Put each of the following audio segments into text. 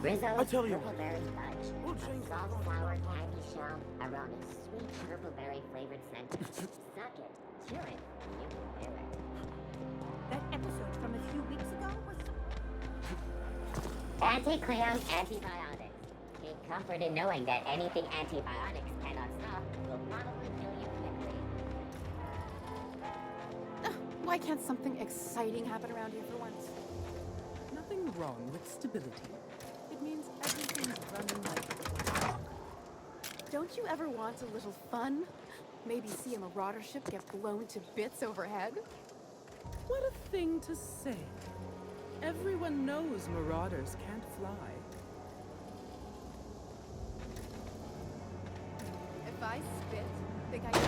Rizzo's I tell you what, Purpleberry Fudge. we'll A change soft, that. sour candy shell, aroma's sweet purpleberry flavored scent. Suck it, chew it, you can do it. That episode from a few weeks ago was... Anti-Cleon antibiotics. Take comfort in knowing that anything antibiotics cannot stop will probably kill you quickly. Why can't something exciting happen around here for once? Nothing wrong with stability. It means everything's running like... Don't you ever want a little fun? Maybe see a marauder ship get blown to bits overhead? What a thing to say. Everyone knows marauders can't fly. If I spit, think I can...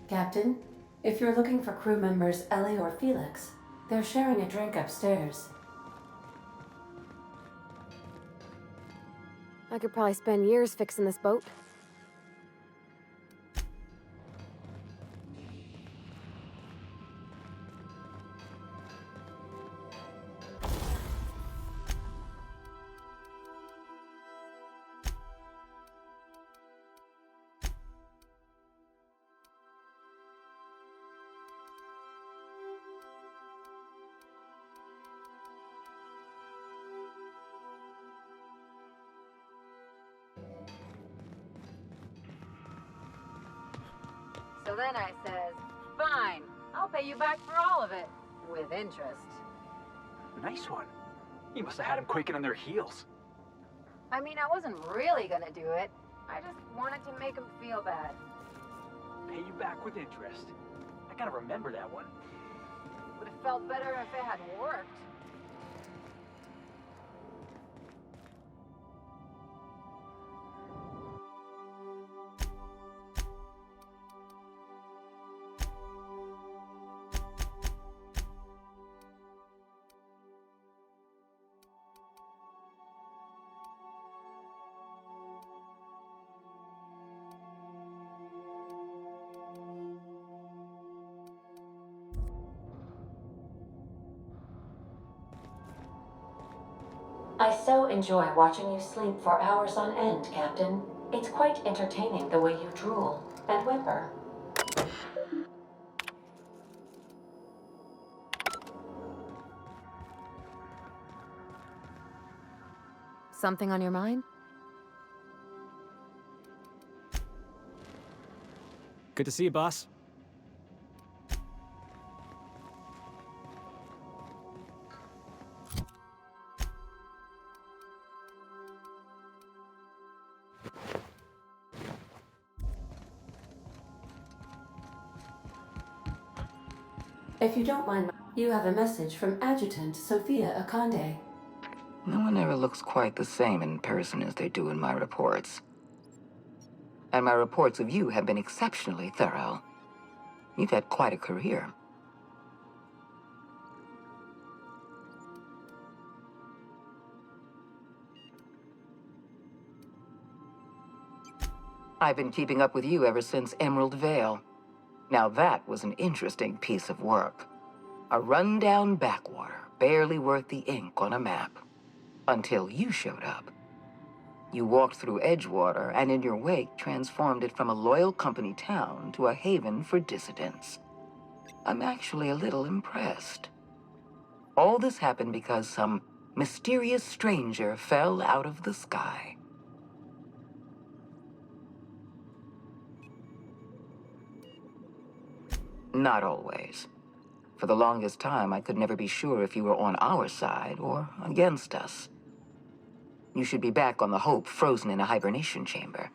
Captain, if you're looking for crew members Ellie or Felix, they're sharing a drink upstairs. I could probably spend years fixing this boat. So then I says, fine, I'll pay you back for all of it, with interest. Nice one. You must have had them quaking on their heels. I mean, I wasn't really gonna do it. I just wanted to make him feel bad. Pay you back with interest. I gotta remember that one. Would have felt better if it had worked. I so enjoy watching you sleep for hours on end, Captain. It's quite entertaining the way you drool and whimper. Something on your mind? Good to see you, boss. If you don't mind, you have a message from Adjutant Sophia Akande. No one ever looks quite the same in person as they do in my reports. And my reports of you have been exceptionally thorough. You've had quite a career. I've been keeping up with you ever since Emerald Vale. Now that was an interesting piece of work. A rundown backwater, barely worth the ink on a map. Until you showed up. You walked through Edgewater and in your wake transformed it from a loyal company town to a haven for dissidents. I'm actually a little impressed. All this happened because some mysterious stranger fell out of the sky. Not always. For the longest time, I could never be sure if you were on our side or against us. You should be back on the Hope, frozen in a hibernation chamber.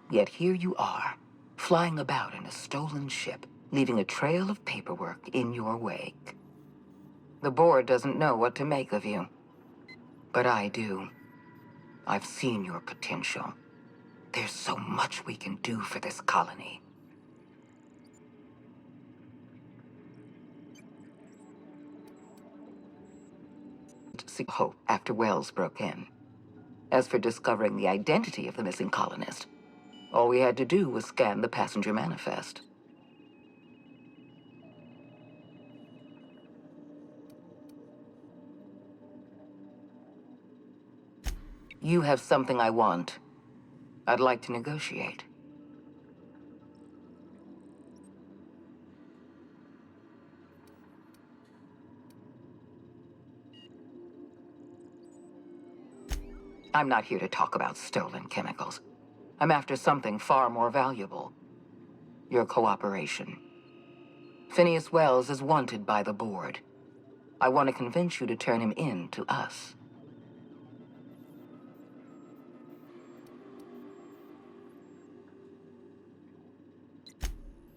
Yet here you are, flying about in a stolen ship, leaving a trail of paperwork in your wake. The board doesn't know what to make of you. But I do. I've seen your potential. There's so much we can do for this colony. See Hope after Wells broke in. As for discovering the identity of the missing colonist, all we had to do was scan the passenger manifest. You have something I want. I'd like to negotiate. I'm not here to talk about stolen chemicals. I'm after something far more valuable. Your cooperation. Phineas Wells is wanted by the board. I want to convince you to turn him in to us.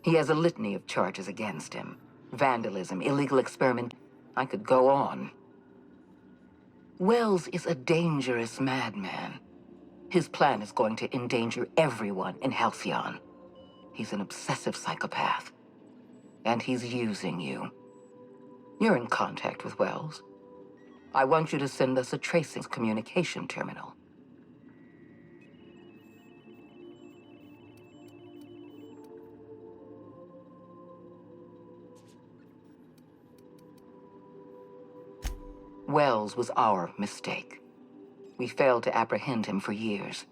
He has a litany of charges against him. Vandalism, illegal experiment. I could go on. Wells is a dangerous madman. His plan is going to endanger everyone in Halcyon. He's an obsessive psychopath. And he's using you. You're in contact with Wells. I want you to send us a tracing communication terminal. Wells was our mistake. We failed to apprehend him for years.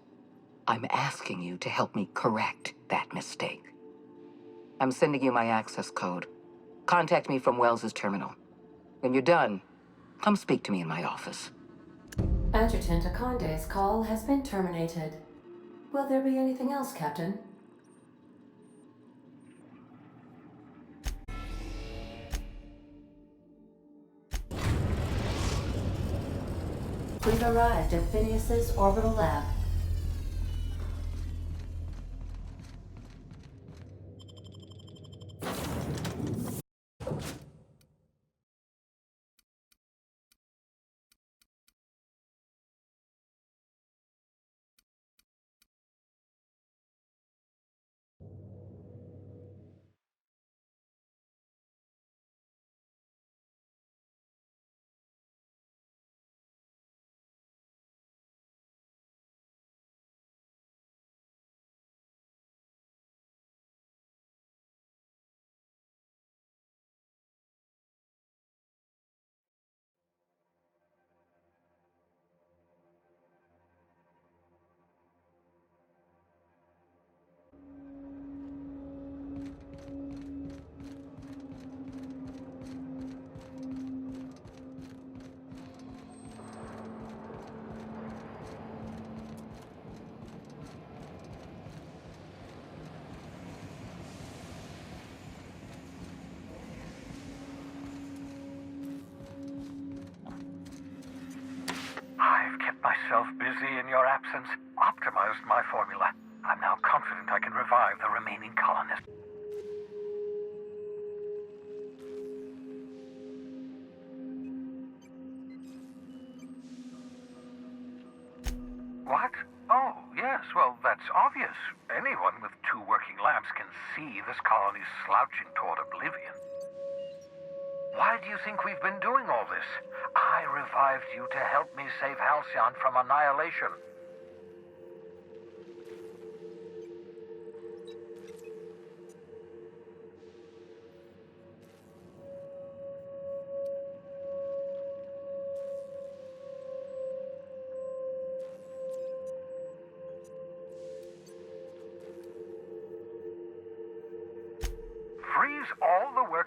I'm asking you to help me correct that mistake. I'm sending you my access code. Contact me from Wells's terminal. When you're done, come speak to me in my office. Adjutant Akonde's call has been terminated. Will there be anything else, Captain? We've arrived at Phineas's orbital lab. I've kept myself busy in your absence, optimized my formula. I'm now confident I can revive the remaining colonists. What? Oh, yes, well, that's obvious. Anyone with two working labs can see this colony's slouching toward oblivion. Why do you think we've been doing all this? I revived you to help me save Halcyon from annihilation.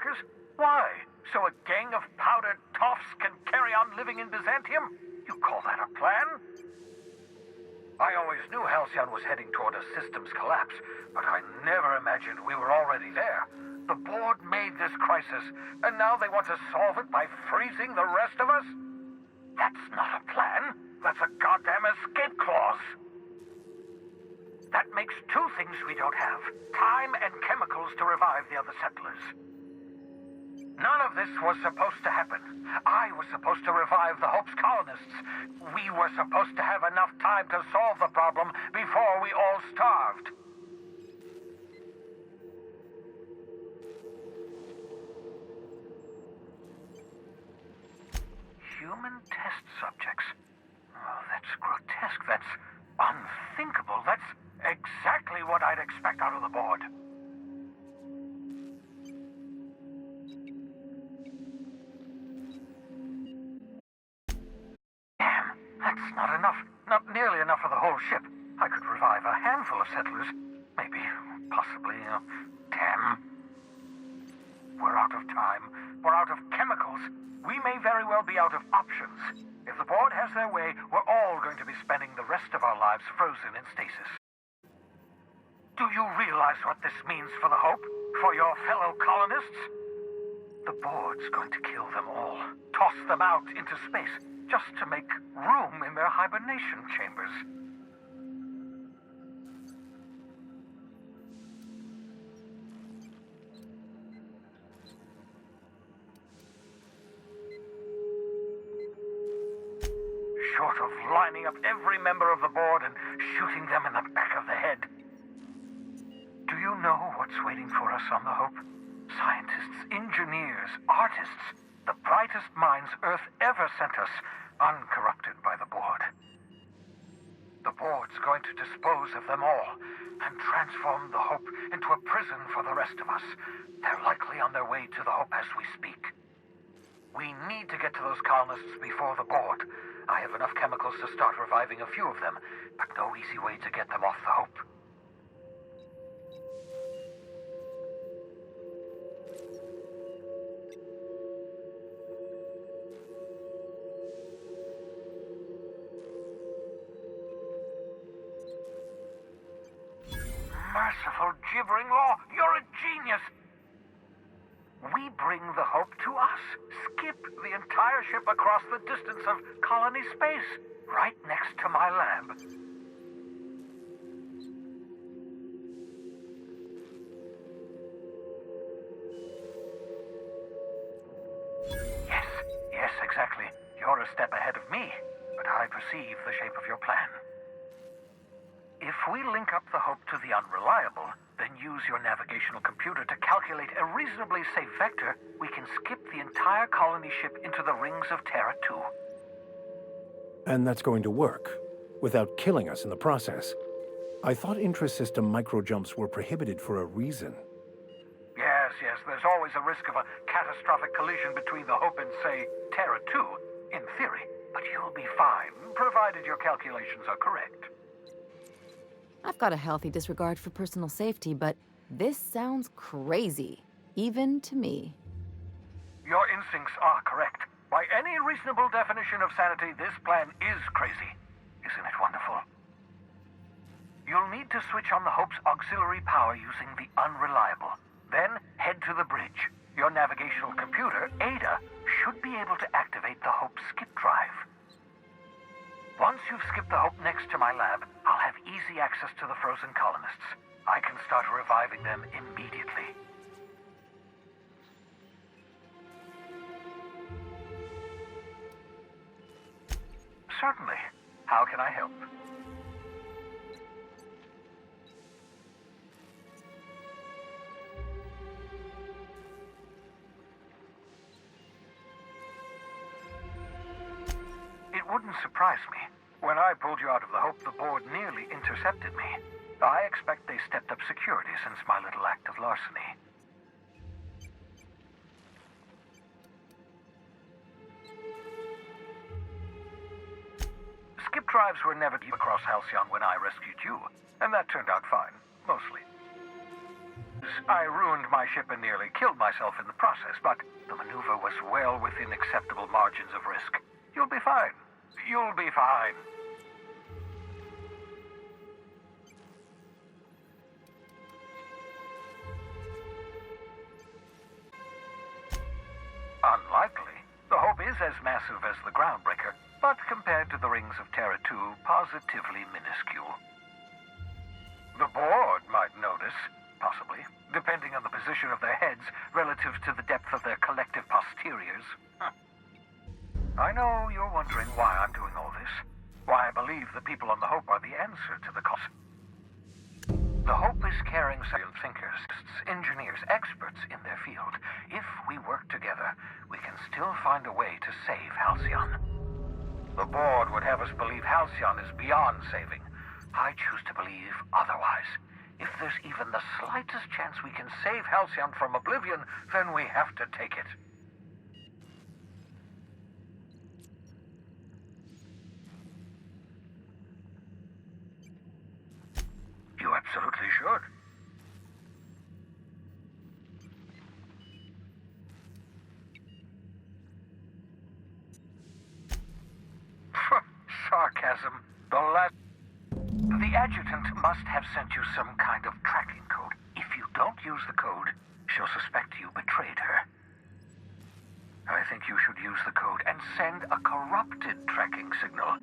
workers? Why? So a gang of powdered toffs can carry on living in Byzantium? You call that a plan? I always knew Halcyon was heading toward a systems collapse, but I never imagined we were already there. The board made this crisis, and now they want to solve it by freezing the rest of us? That's not a plan. That's a goddamn escape clause. That makes two things we don't have: time and chemicals to revive the other settlers. None of this was supposed to happen. I was supposed to revive the Hope's colonists. We were supposed to have enough time to solve the problem before we all starved. Human test subjects. Oh, that's grotesque. That's unthinkable. That's exactly what I'd expect out of the board. Damn, that's not enough. Not nearly enough for the whole ship. I could revive a handful of settlers. Maybe, possibly, 10. We're out of time. We're out of chemicals. We may very well be out of options. If the board has their way, we're all going to be spending the rest of our lives frozen in stasis. Do you realize what this means for the Hope? For your fellow colonists? The board's going to kill them all. Toss them out into space, just to make room in their hibernation chambers. Short of lining up every member of the board and shooting them in the back of the head. Do you know what's waiting for us on the Hope? Scientists, engineers, artists, the brightest minds Earth ever sent us, uncorrupted by the board. The board's going to dispose of them all and transform the Hope into a prison for the rest of us. They're likely on their way to the Hope as we speak. We need to get to those colonists before the board. I have enough chemicals to start reviving a few of them, but no easy way to get them off the Hope. Merciful gibbering law, you're a genius! We bring the Hope to us. Skip the entire ship across the distance of colony space, right next to my lab. Yes, exactly. You're a step ahead of me, but I perceive the shape of your plan. If we link up the Hope to the Unreliable, then use your navigational computer to calculate a reasonably safe vector, we can skip the entire colony ship into the rings of Terra 2. And that's going to work, without killing us in the process. I thought intra-system microjumps were prohibited for a reason. Yes, there's always a risk of a catastrophic collision between the Hope and, say, Terra 2, in theory. But you'll be fine, provided your calculations are correct. I've got a healthy disregard for personal safety, but this sounds crazy, even to me. Your instincts are correct. By any reasonable definition of sanity, this plan is crazy. Isn't it wonderful? You'll need to switch on the Hope's auxiliary power using the Unreliable. Then head to the bridge. Your navigational computer, Ada, should be able to activate the Hope's skip drive. Once you've skipped the Hope next to my lab, I'll have easy access to the frozen colonists. I can start reviving them immediately. Certainly. How can I help? It wouldn't surprise me. When I pulled you out of the Hope, the board nearly intercepted me. I expect they stepped up security since my little act of larceny. Skip drives were never deep across Halcyon when I rescued you, and that turned out fine, mostly. I ruined my ship and nearly killed myself in the process, but the maneuver was well within acceptable margins of risk. You'll be fine. You'll be fine. Unlikely. The Hope is as massive as the Groundbreaker, but compared to the rings of Terra 2, positively minuscule. The board might notice, possibly, depending on the position of their heads relative to the depth of their collective posteriors. I know you're wondering why I'm doing all this, why I believe the people on the Hope are the answer to the cause. The Hope is carrying science thinkers, engineers, experts in their field. If we work together, we can still find a way to save Halcyon. The board would have us believe Halcyon is beyond saving. I choose to believe otherwise. If there's even the slightest chance we can save Halcyon from oblivion, then we have to take it. You absolutely should. Sarcasm. The adjutant must have sent you some kind of tracking code. If you don't use the code, she'll suspect you betrayed her. I think you should use the code and send a corrupted tracking signal.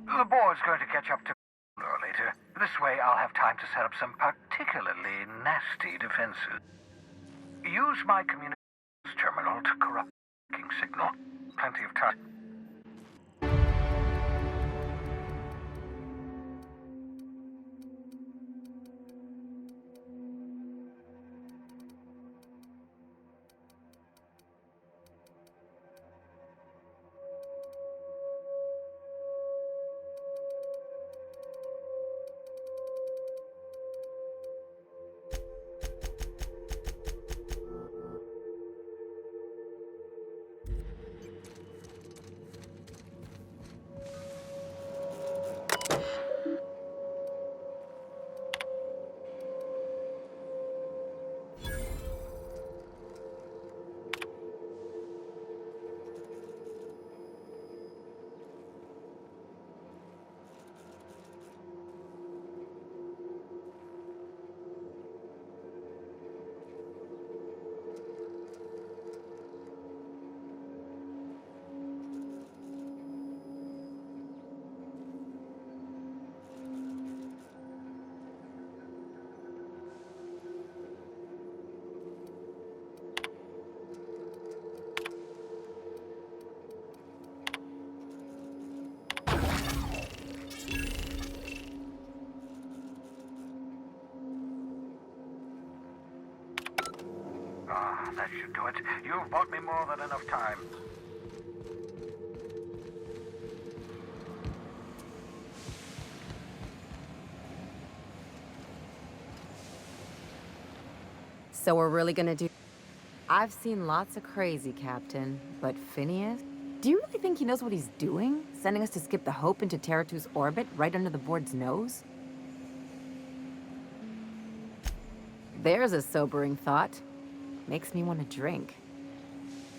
The board's going to catch up to me later. This way I'll have time to set up some particularly nasty defenses. Use my communications terminal to corrupt the tracking signal. Plenty of time. That should do it. You've bought me more than enough time. So we're really gonna do... I've seen lots of crazy, Captain, but Phineas? Do you really think he knows what he's doing? Sending us to skip the Hope into Terra 2's orbit right under the board's nose? There's a sobering thought. Makes me want to drink.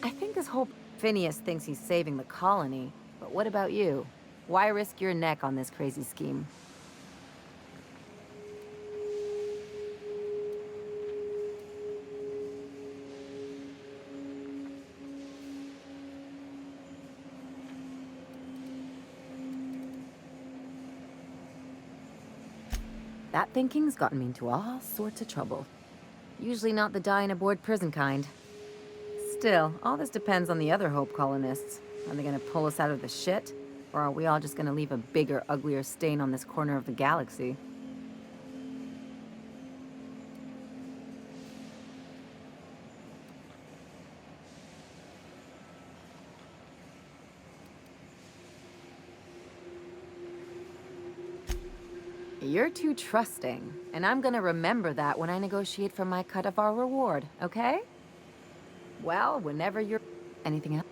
I think this whole Phineas thinks he's saving the colony, but what about you? Why risk your neck on this crazy scheme? That thinking's gotten me into all sorts of trouble. Usually not the dying aboard prison kind. Still, all this depends on the other Hope colonists. Are they gonna pull us out of the shit? Or are we all just gonna leave a bigger, uglier stain on this corner of the galaxy? You're too trusting, and I'm gonna remember that when I negotiate for my cut of our reward, okay? Well, whenever you're... Anything else?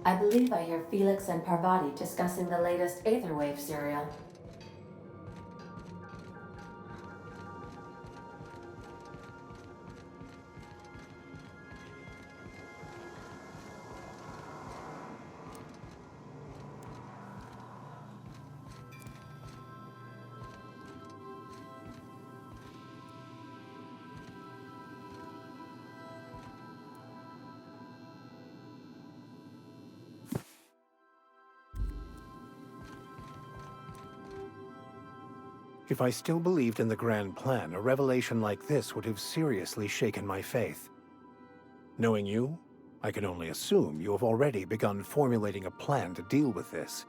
I believe I hear Felix and Parvati discussing the latest Aetherwave serial. If I still believed in the grand plan, a revelation like this would have seriously shaken my faith. Knowing you, I can only assume you have already begun formulating a plan to deal with this.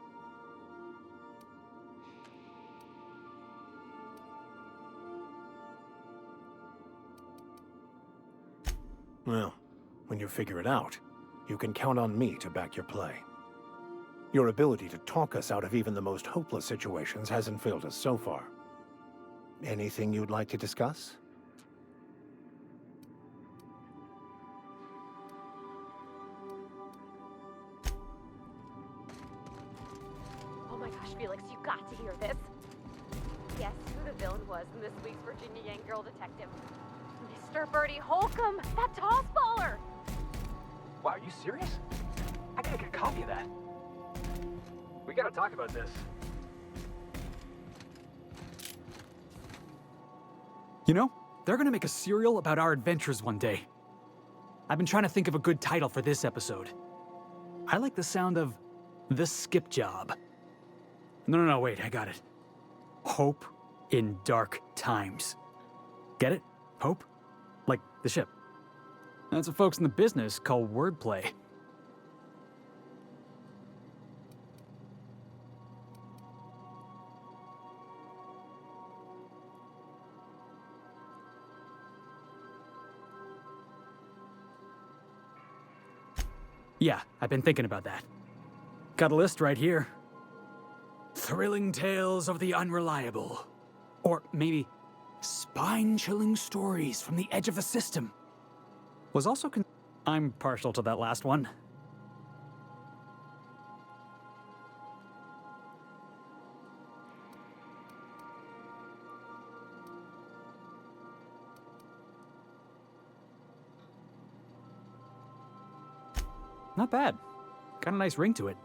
Well, when you figure it out, you can count on me to back your play. Your ability to talk us out of even the most hopeless situations hasn't failed us so far. Anything you'd like to discuss? Oh my gosh, Felix, you got to hear this. Guess who the villain was in this week's Virginia Young Girl Detective? Mr. Bertie Holcomb, that toss baller! Wow, are you serious? I gotta get a copy of that. We gotta talk about this. You know, they're gonna make a serial about our adventures one day. I've been trying to think of a good title for this episode. I like the sound of The Skip Job. No, wait, I got it. Hope in Dark Times. Get it? Hope? Like the ship. That's what folks in the business call wordplay. Yeah, I've been thinking about that. Got a list right here. Thrilling tales of the unreliable. Or maybe spine-chilling stories from the edge of the system. Was also I'm partial to that last one. Not bad. Got a nice ring to it.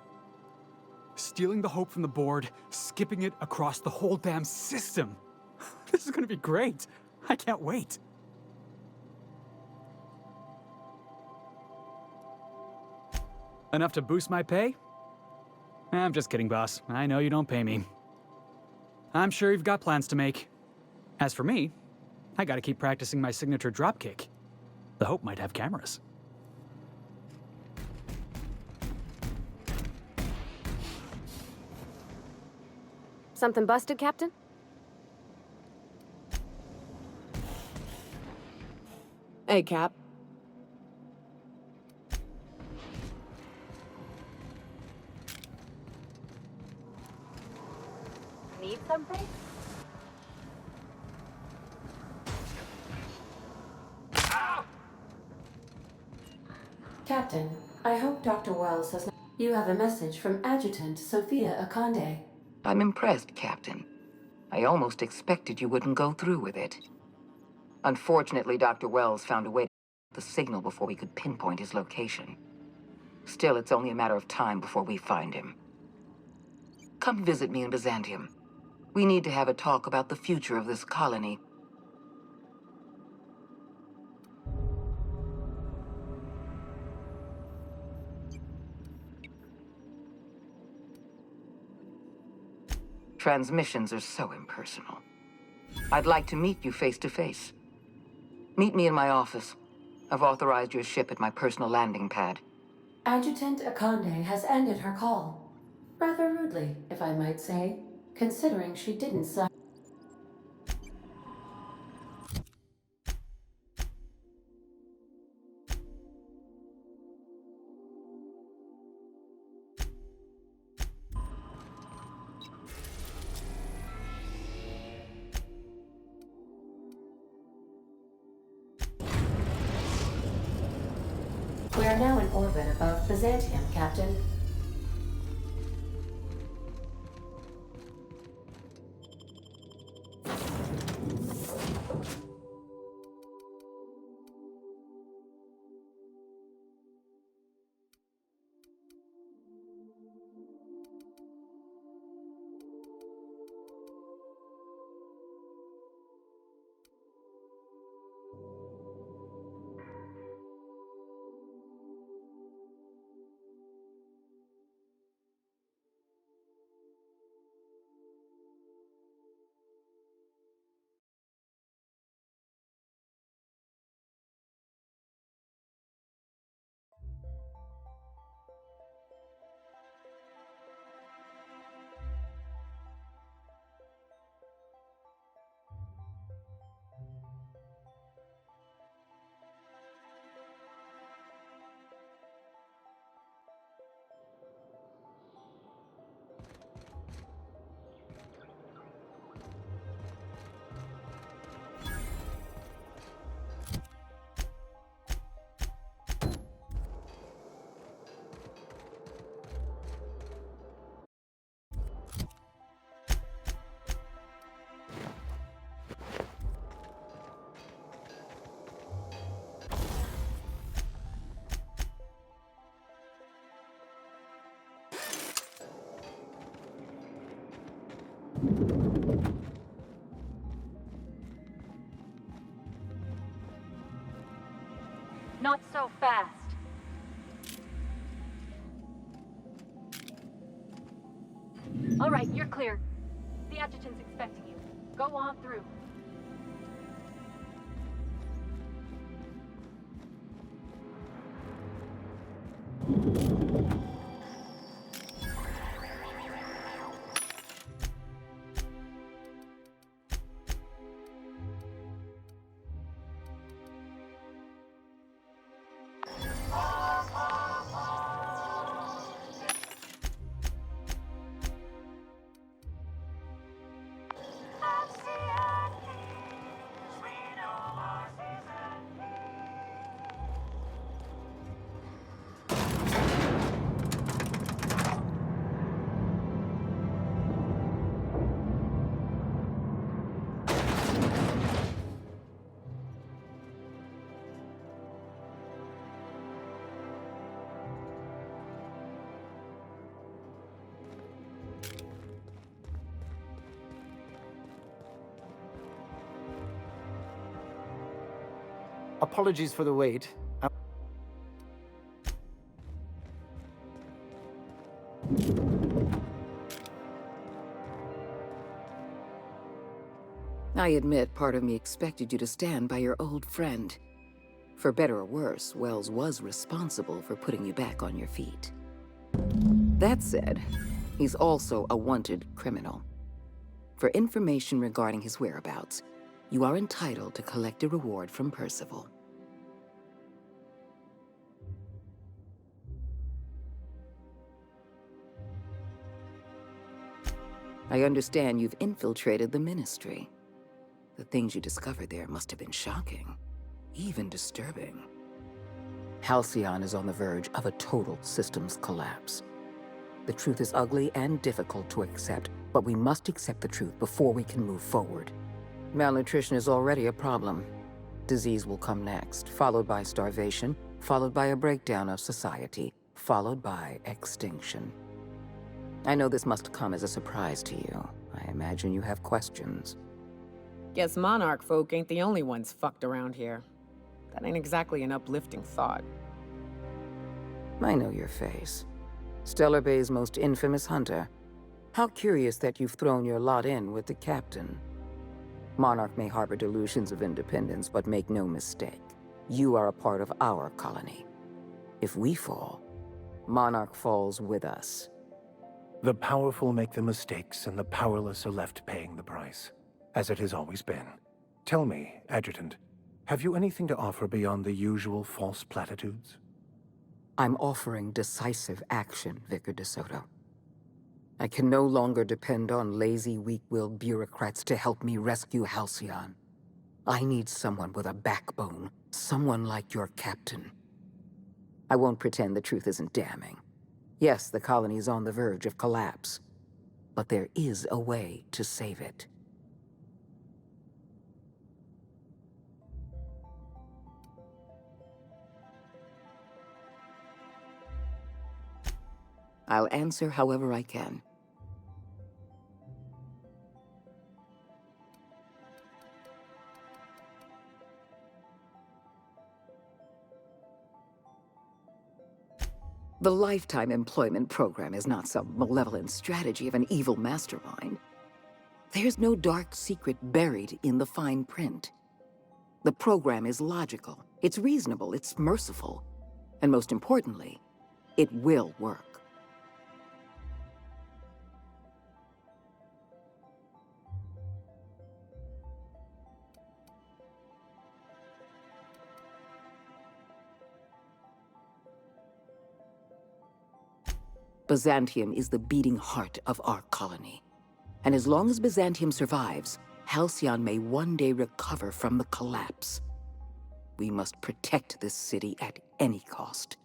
Stealing the hope from the board, skipping it across the whole damn system. This is gonna be great. I can't wait. Enough to boost my pay? I'm just kidding, boss. I know you don't pay me. I'm sure you've got plans to make. As for me, I gotta keep practicing my signature dropkick. The Hope might have cameras. Something busted, Captain? Hey, Cap. Need something? Captain, I hope Dr. Wells has not... You have a message from Adjutant Sophia Akande. I'm impressed, Captain. I almost expected you wouldn't go through with it. Unfortunately, Dr. Wells found a way to the signal before we could pinpoint his location. Still, it's only a matter of time before we find him. Come visit me in Byzantium. We need to have a talk about the future of this colony. Transmissions are so impersonal. I'd like to meet you face to face. Meet me in my office. I've authorized your ship at my personal landing pad. Adjutant Akande has ended her call. Rather rudely, if I might say, considering she didn't sign. We are now in orbit above Byzantium, Captain. Not so fast. All right, you're clear. The adjutant's expecting you. Go on through. Apologies for the wait. I admit part of me expected you to stand by your old friend. For better or worse, Wells was responsible for putting you back on your feet. That said, he's also a wanted criminal. For information regarding his whereabouts, you are entitled to collect a reward from Percival. I understand you've infiltrated the Ministry. The things you discovered there must have been shocking, even disturbing. Halcyon is on the verge of a total systems collapse. The truth is ugly and difficult to accept, but we must accept the truth before we can move forward. Malnutrition is already a problem. Disease will come next, followed by starvation, followed by a breakdown of society, followed by extinction. I know this must come as a surprise to you. I imagine you have questions. Guess Monarch folk ain't the only ones fucked around here. That ain't exactly an uplifting thought. I know your face. Stellar Bay's most infamous hunter. How curious that you've thrown your lot in with the captain. Monarch may harbor delusions of independence, but make no mistake. You are a part of our colony. If we fall, Monarch falls with us. The powerful make the mistakes, and the powerless are left paying the price, as it has always been. Tell me, Adjutant, have you anything to offer beyond the usual false platitudes? I'm offering decisive action, Vicar DeSoto. I can no longer depend on lazy, weak-willed bureaucrats to help me rescue Halcyon. I need someone with a backbone, someone like your captain. I won't pretend the truth isn't damning. Yes, the colony is on the verge of collapse, but there is a way to save it. I'll answer however I can. The Lifetime Employment Program is not some malevolent strategy of an evil mastermind. There's no dark secret buried in the fine print. The program is logical, it's reasonable, it's merciful, and most importantly, it will work. Byzantium is the beating heart of our colony. And as long as Byzantium survives, Halcyon may one day recover from the collapse. We must protect this city at any cost.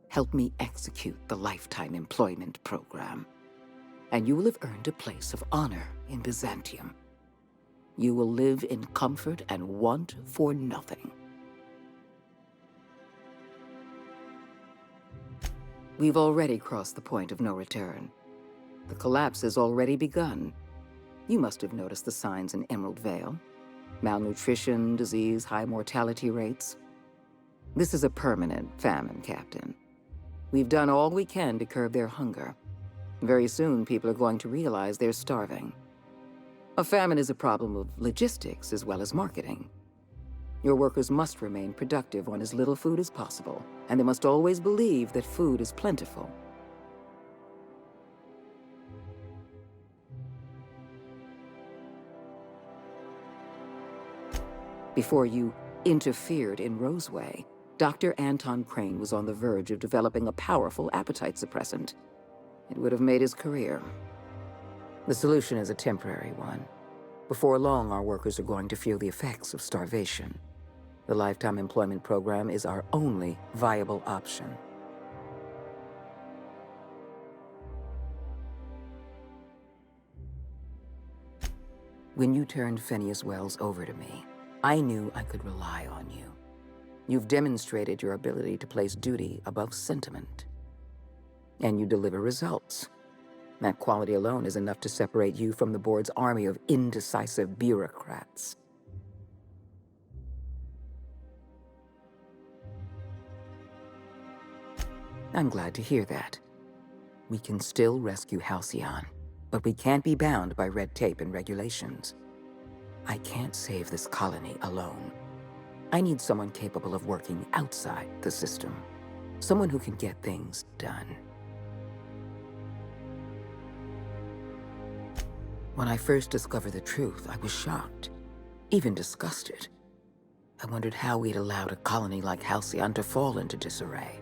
Help me execute the Lifetime Employment Program, and you will have earned a place of honor in Byzantium. You will live in comfort and want for nothing. We've already crossed the point of no return. The collapse has already begun. You must have noticed the signs in Emerald Vale. Malnutrition, disease, high mortality rates. This is a permanent famine, Captain. We've done all we can to curb their hunger. Very soon, people are going to realize they're starving. A famine is a problem of logistics as well as marketing. Your workers must remain productive on as little food as possible, and they must always believe that food is plentiful. Before you interfered in Roseway, Dr. Anton Crane was on the verge of developing a powerful appetite suppressant. It would have made his career. The solution is a temporary one. Before long, our workers are going to feel the effects of starvation. The Lifetime Employment Program is our only viable option. When you turned Phineas Wells over to me, I knew I could rely on you. You've demonstrated your ability to place duty above sentiment. And you deliver results. That quality alone is enough to separate you from the board's army of indecisive bureaucrats. I'm glad to hear that. We can still rescue Halcyon, but we can't be bound by red tape and regulations. I can't save this colony alone. I need someone capable of working outside the system. Someone who can get things done. When I first discovered the truth, I was shocked, even disgusted. I wondered how we'd allowed a colony like Halcyon to fall into disarray.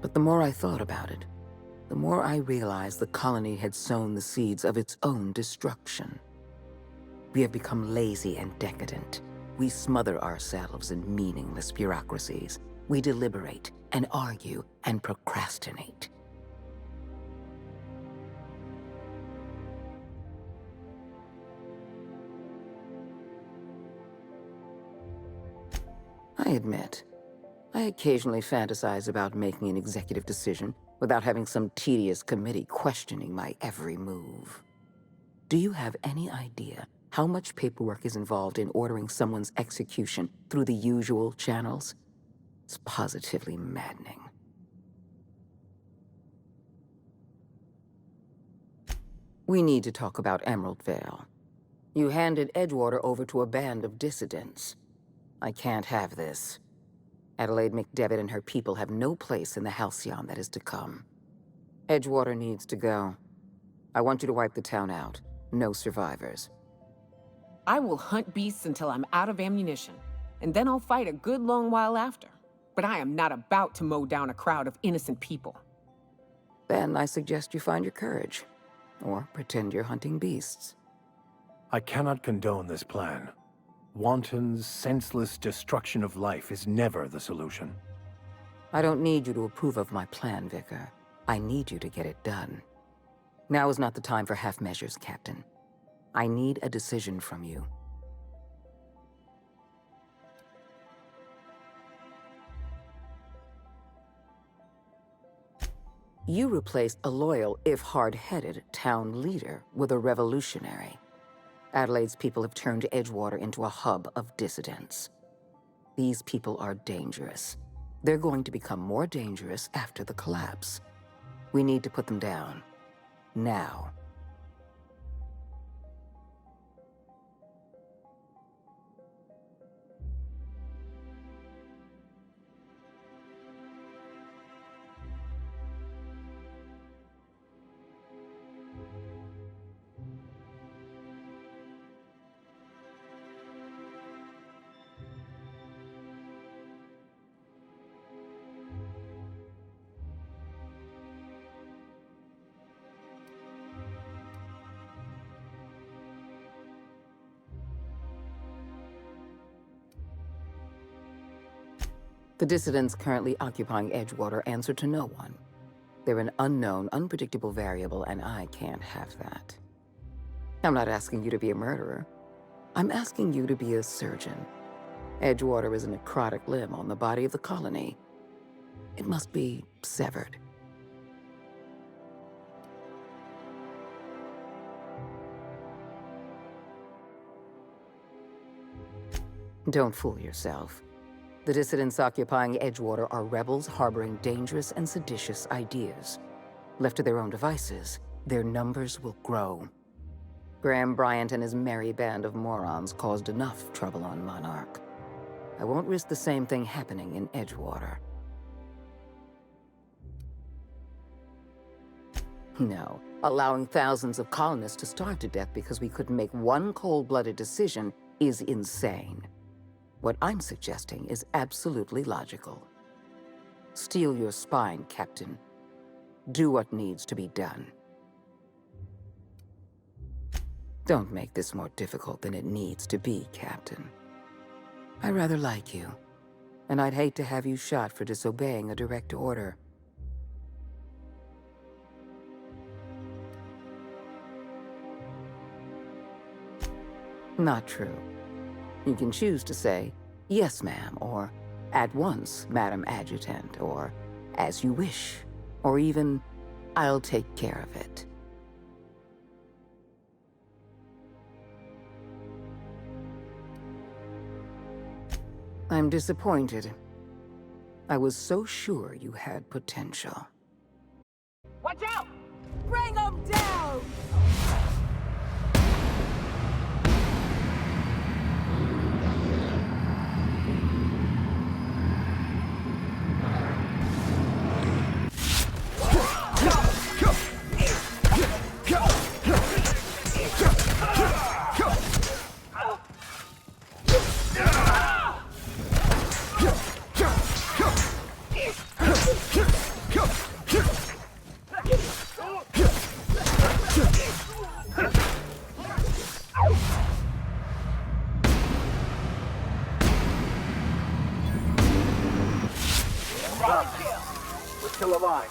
But the more I thought about it, the more I realized the colony had sown the seeds of its own destruction. We have become lazy and decadent. We smother ourselves in meaningless bureaucracies. We deliberate and argue and procrastinate. I admit, I occasionally fantasize about making an executive decision without having some tedious committee questioning my every move. Do you have any idea how much paperwork is involved in ordering someone's execution through the usual channels? It's positively maddening. We need to talk about Emerald Vale. You handed Edgewater over to a band of dissidents. I can't have this. Adelaide McDevitt and her people have no place in the Halcyon that is to come. Edgewater needs to go. I want you to wipe the town out. No survivors. I will hunt beasts until I'm out of ammunition, and then I'll fight a good long while after. But I am not about to mow down a crowd of innocent people. Then I suggest you find your courage, or pretend you're hunting beasts. I cannot condone this plan. Wanton, senseless destruction of life is never the solution. I don't need you to approve of my plan, Vicar. I need you to get it done. Now is not the time for half measures, Captain. I need a decision from you. You replaced a loyal, if hard-headed, town leader with a revolutionary. Adelaide's people have turned Edgewater into a hub of dissidents. These people are dangerous. They're going to become more dangerous after the collapse. We need to put them down. Now. The dissidents currently occupying Edgewater answer to no one. They're an unknown, unpredictable variable, and I can't have that. I'm not asking you to be a murderer. I'm asking you to be a surgeon. Edgewater is a necrotic limb on the body of the colony. It must be severed. Don't fool yourself. The dissidents occupying Edgewater are rebels harboring dangerous and seditious ideas. Left to their own devices, their numbers will grow. Graham Bryant and his merry band of morons caused enough trouble on Monarch. I won't risk the same thing happening in Edgewater. No, allowing thousands of colonists to starve to death because we couldn't make one cold-blooded decision is insane. What I'm suggesting is absolutely logical. Steel your spine, Captain. Do what needs to be done. Don't make this more difficult than it needs to be, Captain. I rather like you, and I'd hate to have you shot for disobeying a direct order. Not true. You can choose to say, "Yes, ma'am," or "At once, Madam Adjutant," or "As you wish," or even, "I'll take care of it." I'm disappointed. I was so sure you had potential. Watch out! Bring them down! We're still alive.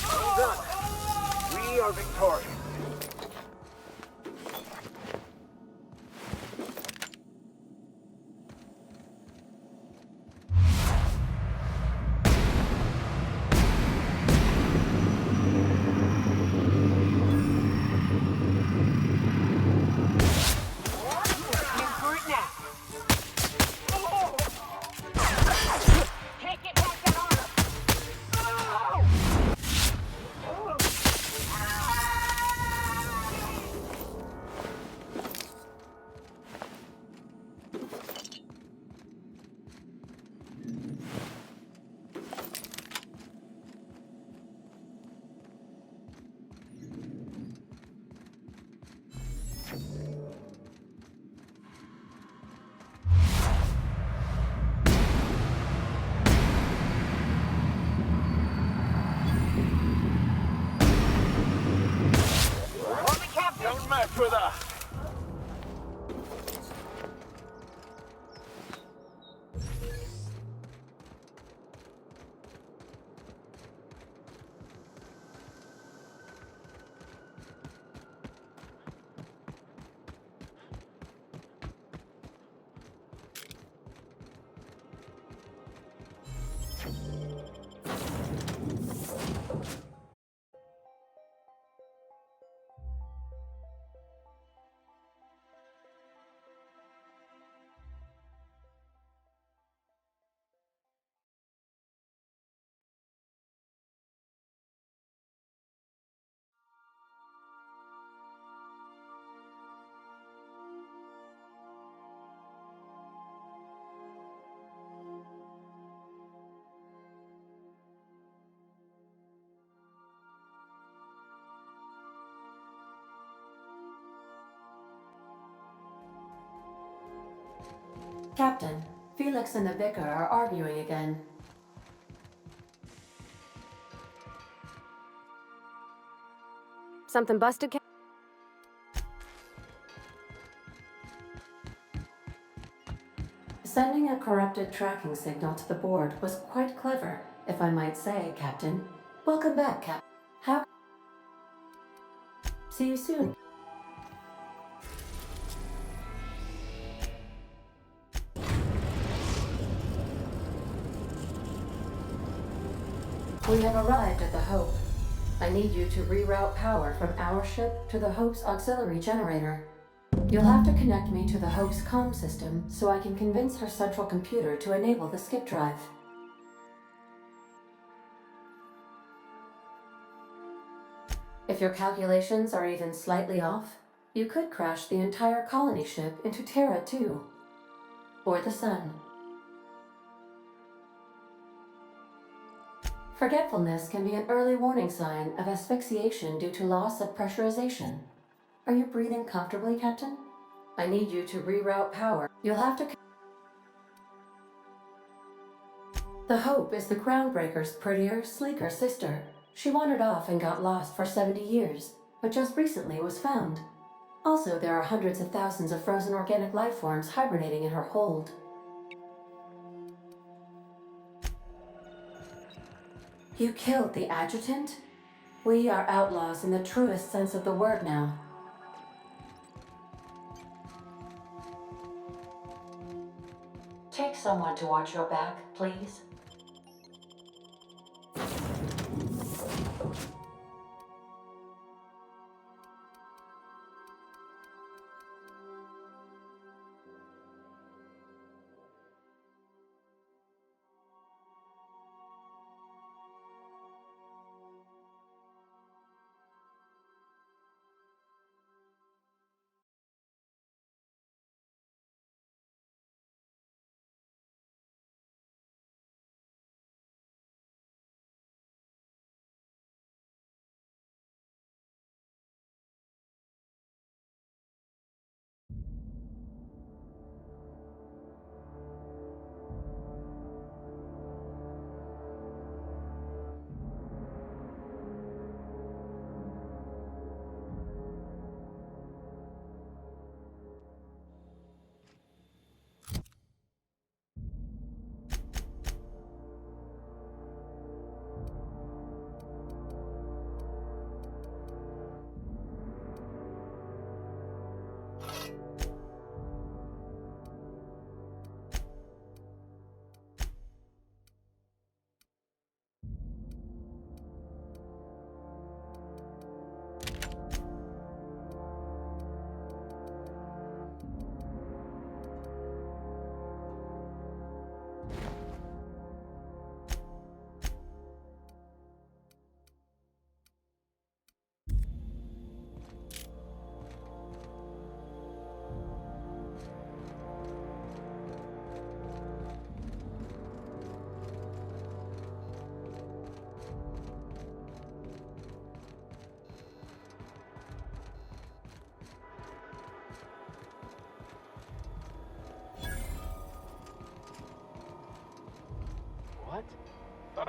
Well done. We are victorious. Don't mess with us! Captain, Felix and the Vicar are arguing again. Something busted, Cap? Sending a corrupted tracking signal to the board was quite clever, if I might say, Captain. Welcome back, Cap. How? See you soon. We have arrived at the Hope. I need you to reroute power from our ship to the Hope's auxiliary generator. You'll have to connect me to the Hope's comm system so I can convince her central computer to enable the skip drive. If your calculations are even slightly off, you could crash the entire colony ship into Terra 2. Or the Sun. Forgetfulness can be an early warning sign of asphyxiation due to loss of pressurization. Are you breathing comfortably, Captain? I need you to reroute power. You'll have to... The Hope is the Groundbreaker's prettier, sleeker sister. She wandered off and got lost for 70 years, but just recently was found. Also, there are hundreds of thousands of frozen organic life forms hibernating in her hold. You killed the adjutant? We are outlaws in the truest sense of the word now. Take someone to watch your back, please.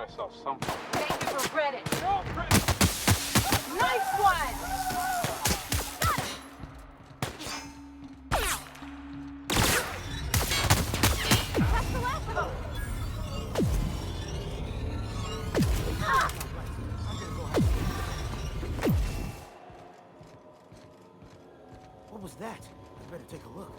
myself something. Thank you for credit. No credit! Nice one! That's the last of them! What was that? I better take a look.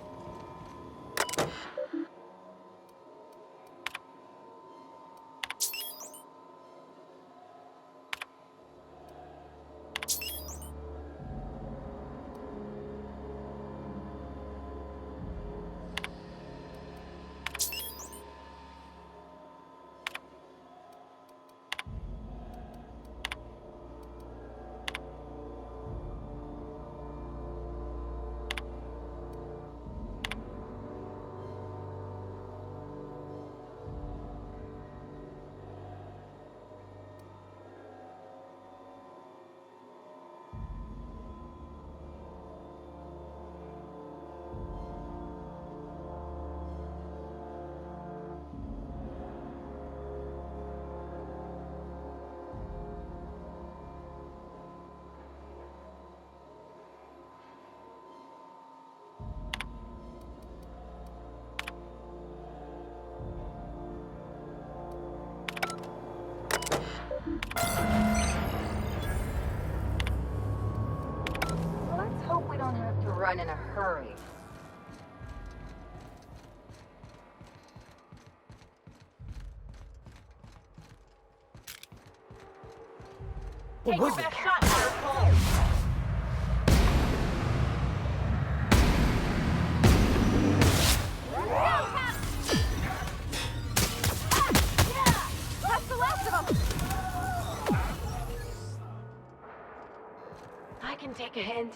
Let's hope we don't have to run in a hurry. What was it? Shot, Interpol. That's the last of them! I can take a hint.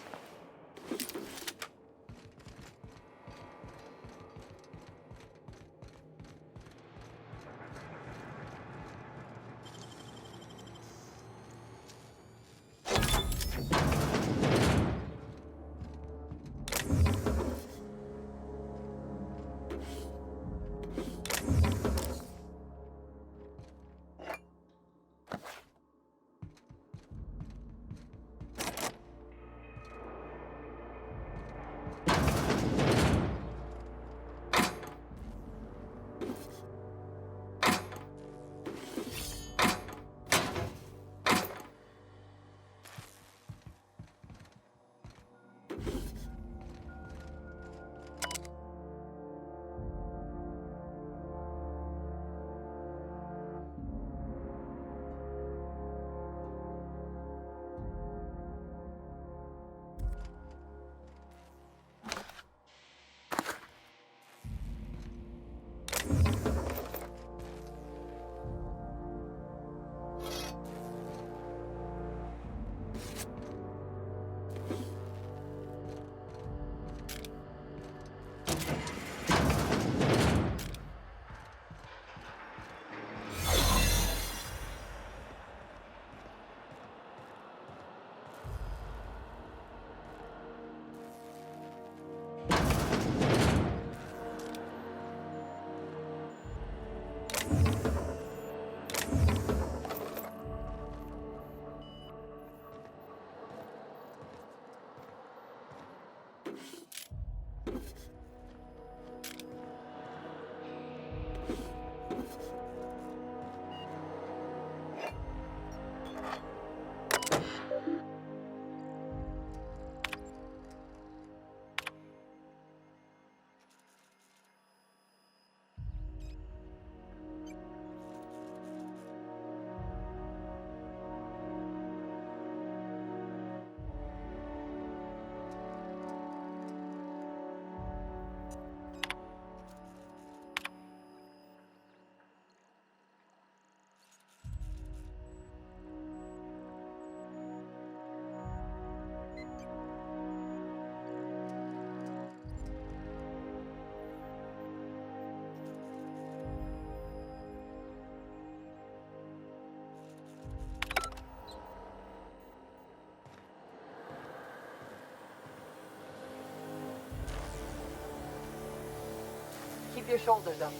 Keep your shoulders up.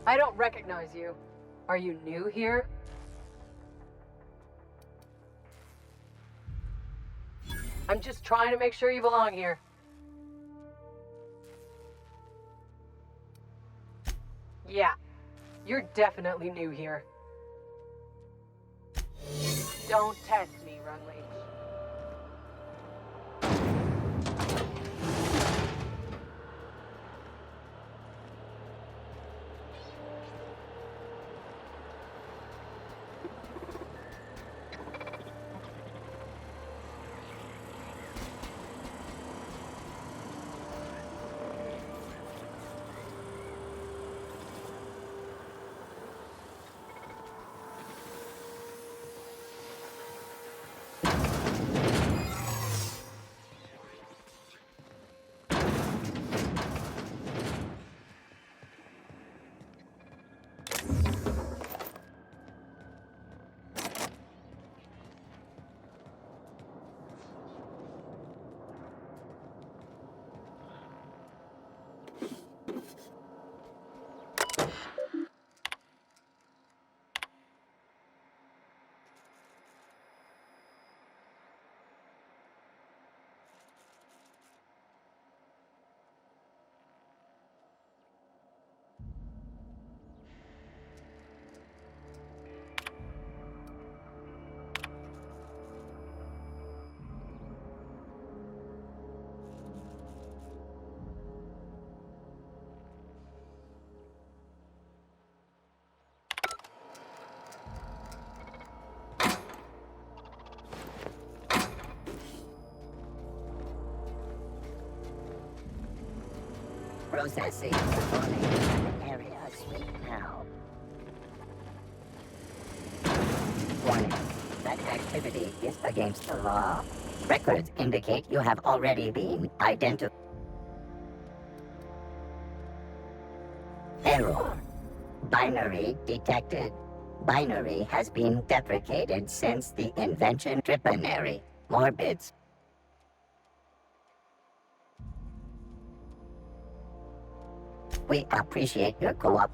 I don't recognize you. Are you new here? I'm just trying to make sure you belong here. Yeah, you're definitely new here. Don't test me, Rutledge. Processing performing an area sweep now. Warning. That activity is against the law. Records indicate you have already been identified. Error. Binary detected. Binary has been deprecated since the invention Tripanary. More bits. We appreciate your co-op.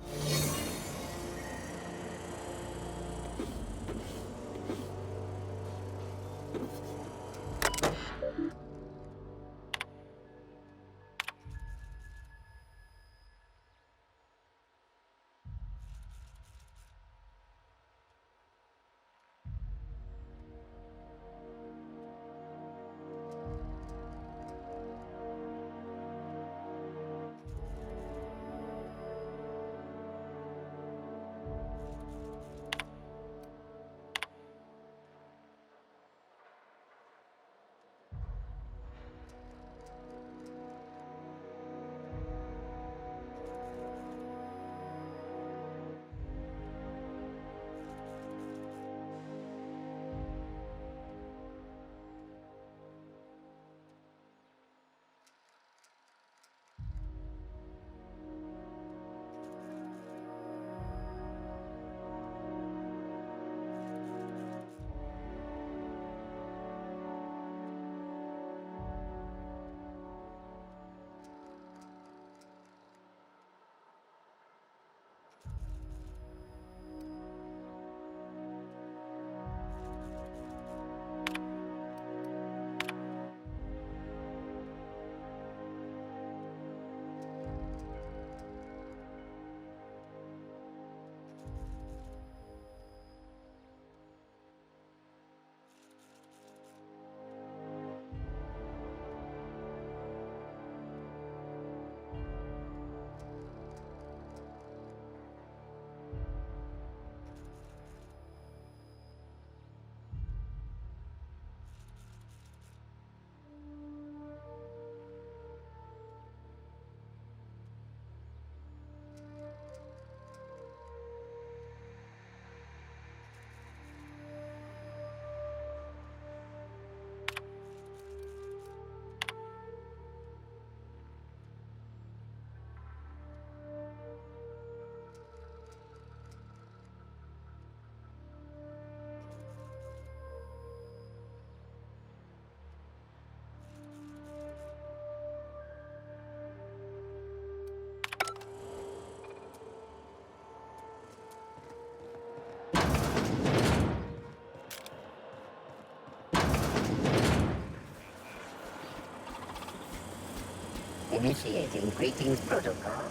Initiating greetings protocol.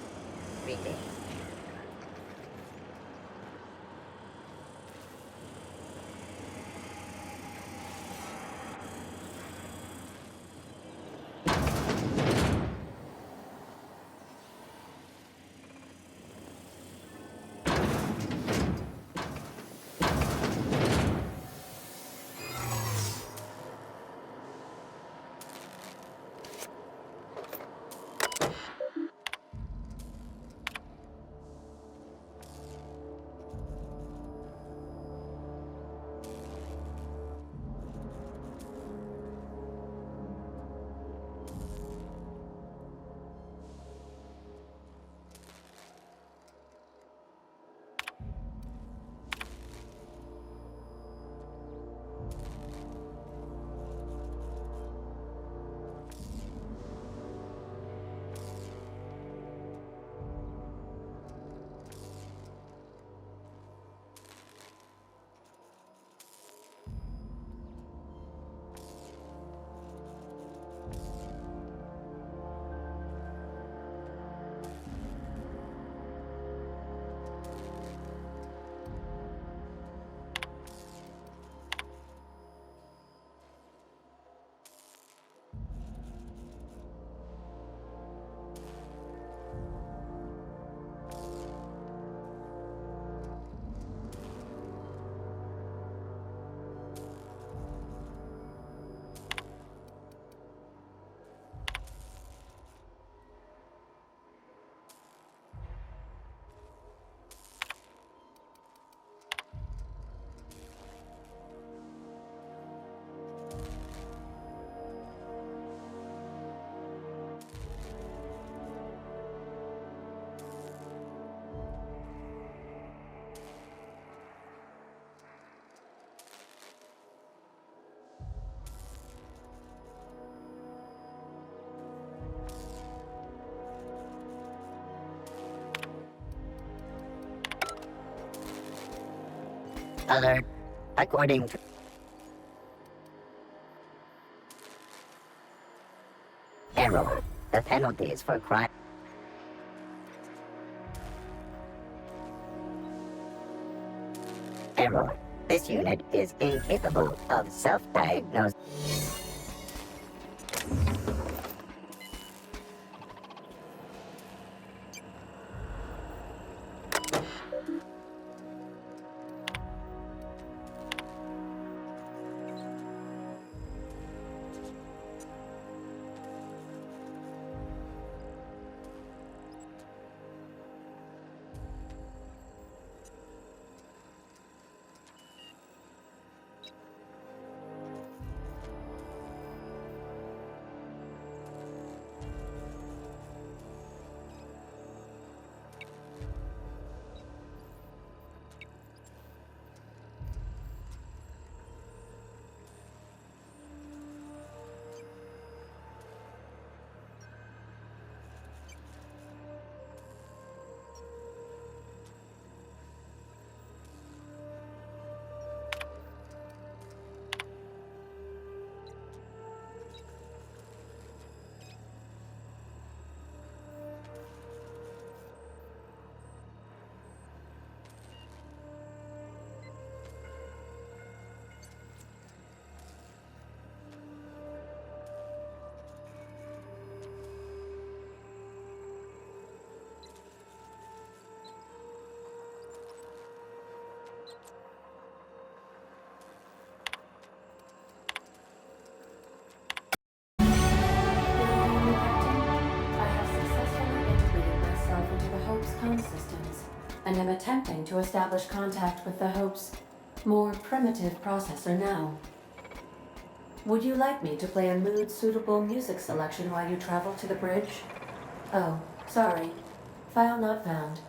Greetings. Alert. According to Error. The penalties for crime. Error. This unit is incapable of self-diagnosis. Systems, and am attempting to establish contact with the Hope's more primitive processor now. Would you like me to play a mood-suitable music selection while you travel to the bridge? Oh, sorry. File not found.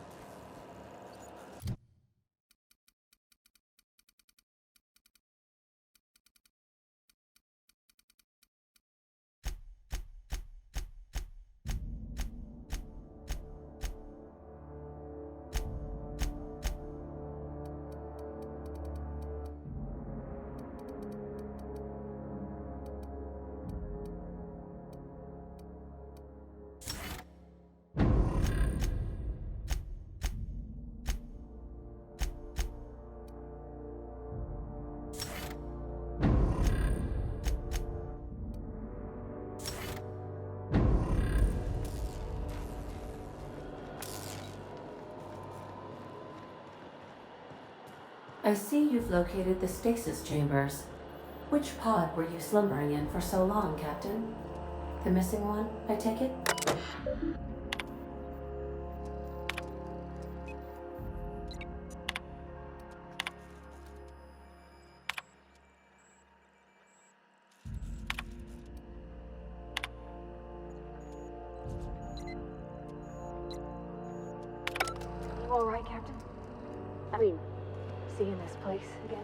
I see you've located the stasis chambers. Which pod were you slumbering in for so long, Captain? The missing one, I take it? You all right, Captain? I mean, seeing this place again?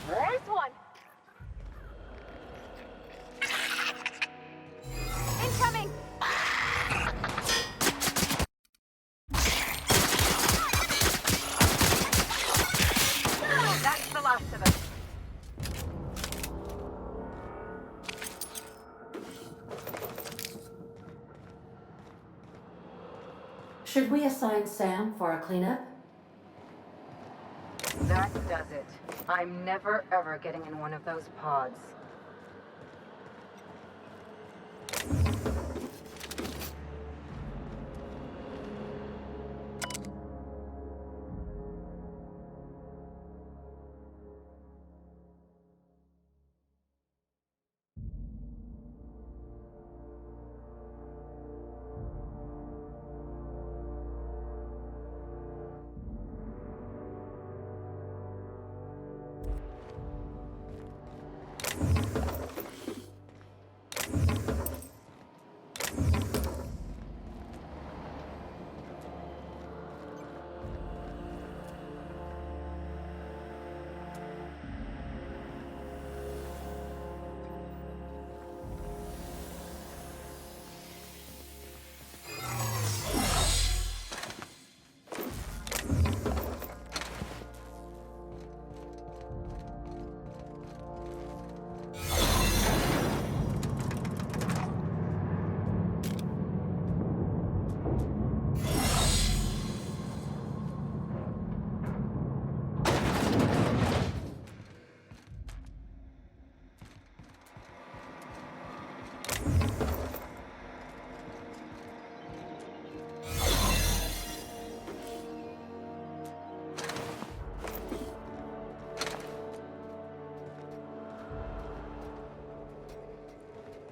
Nice one! Incoming! That's the last of us. Should we assign Sam for a cleanup? That does it. I'm never ever getting in one of those pods.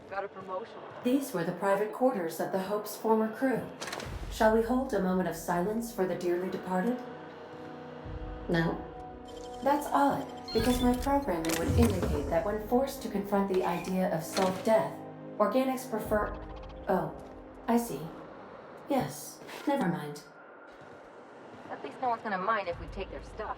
Got a promotion. These were the private quarters of the Hope's former crew. Shall we hold a moment of silence for the dearly departed? No? That's odd, because my programming would indicate that when forced to confront the idea of self-death, organics prefer... Oh, I see. Yes, never mind. At least no one's gonna mind if we take their stuff.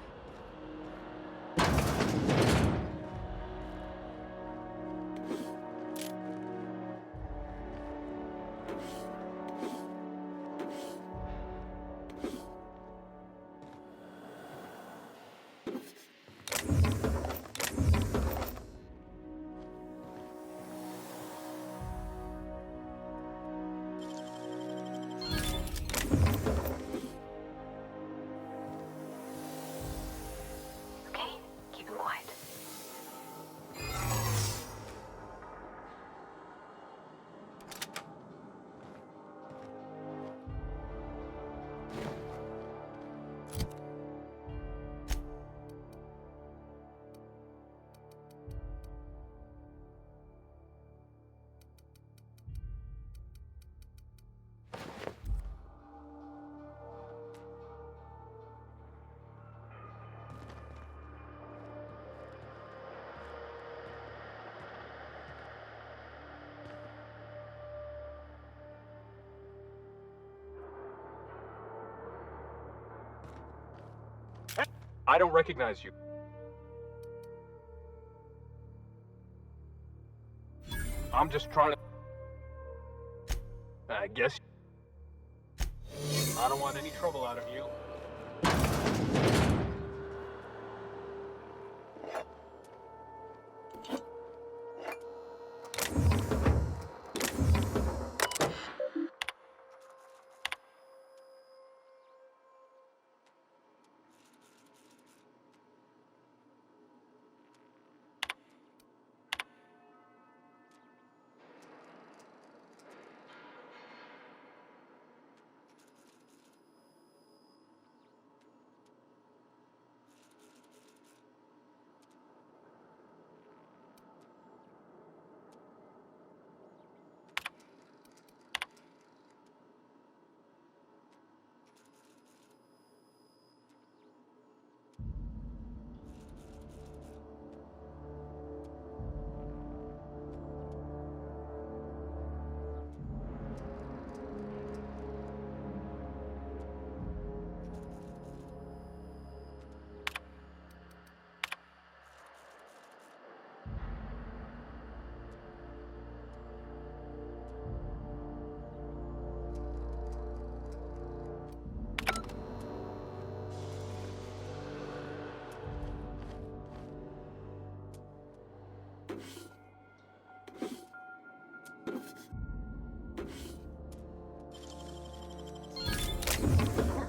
I don't recognize you. I'm just trying to... I guess... I don't want any trouble out of you.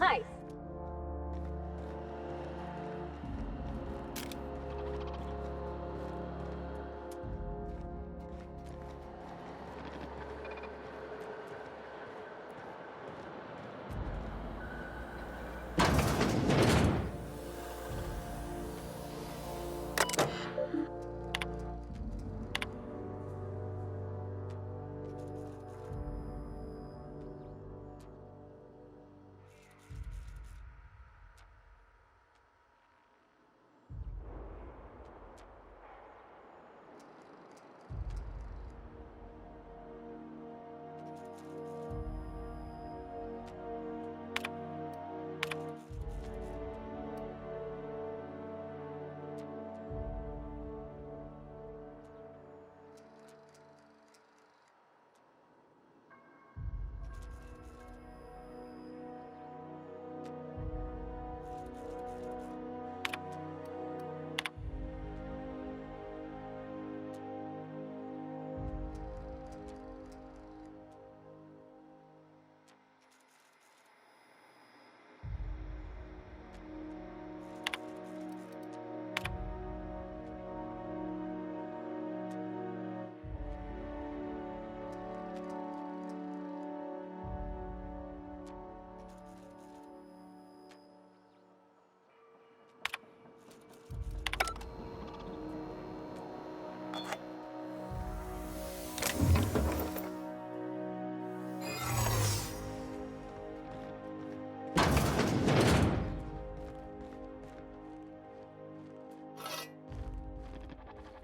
Nice.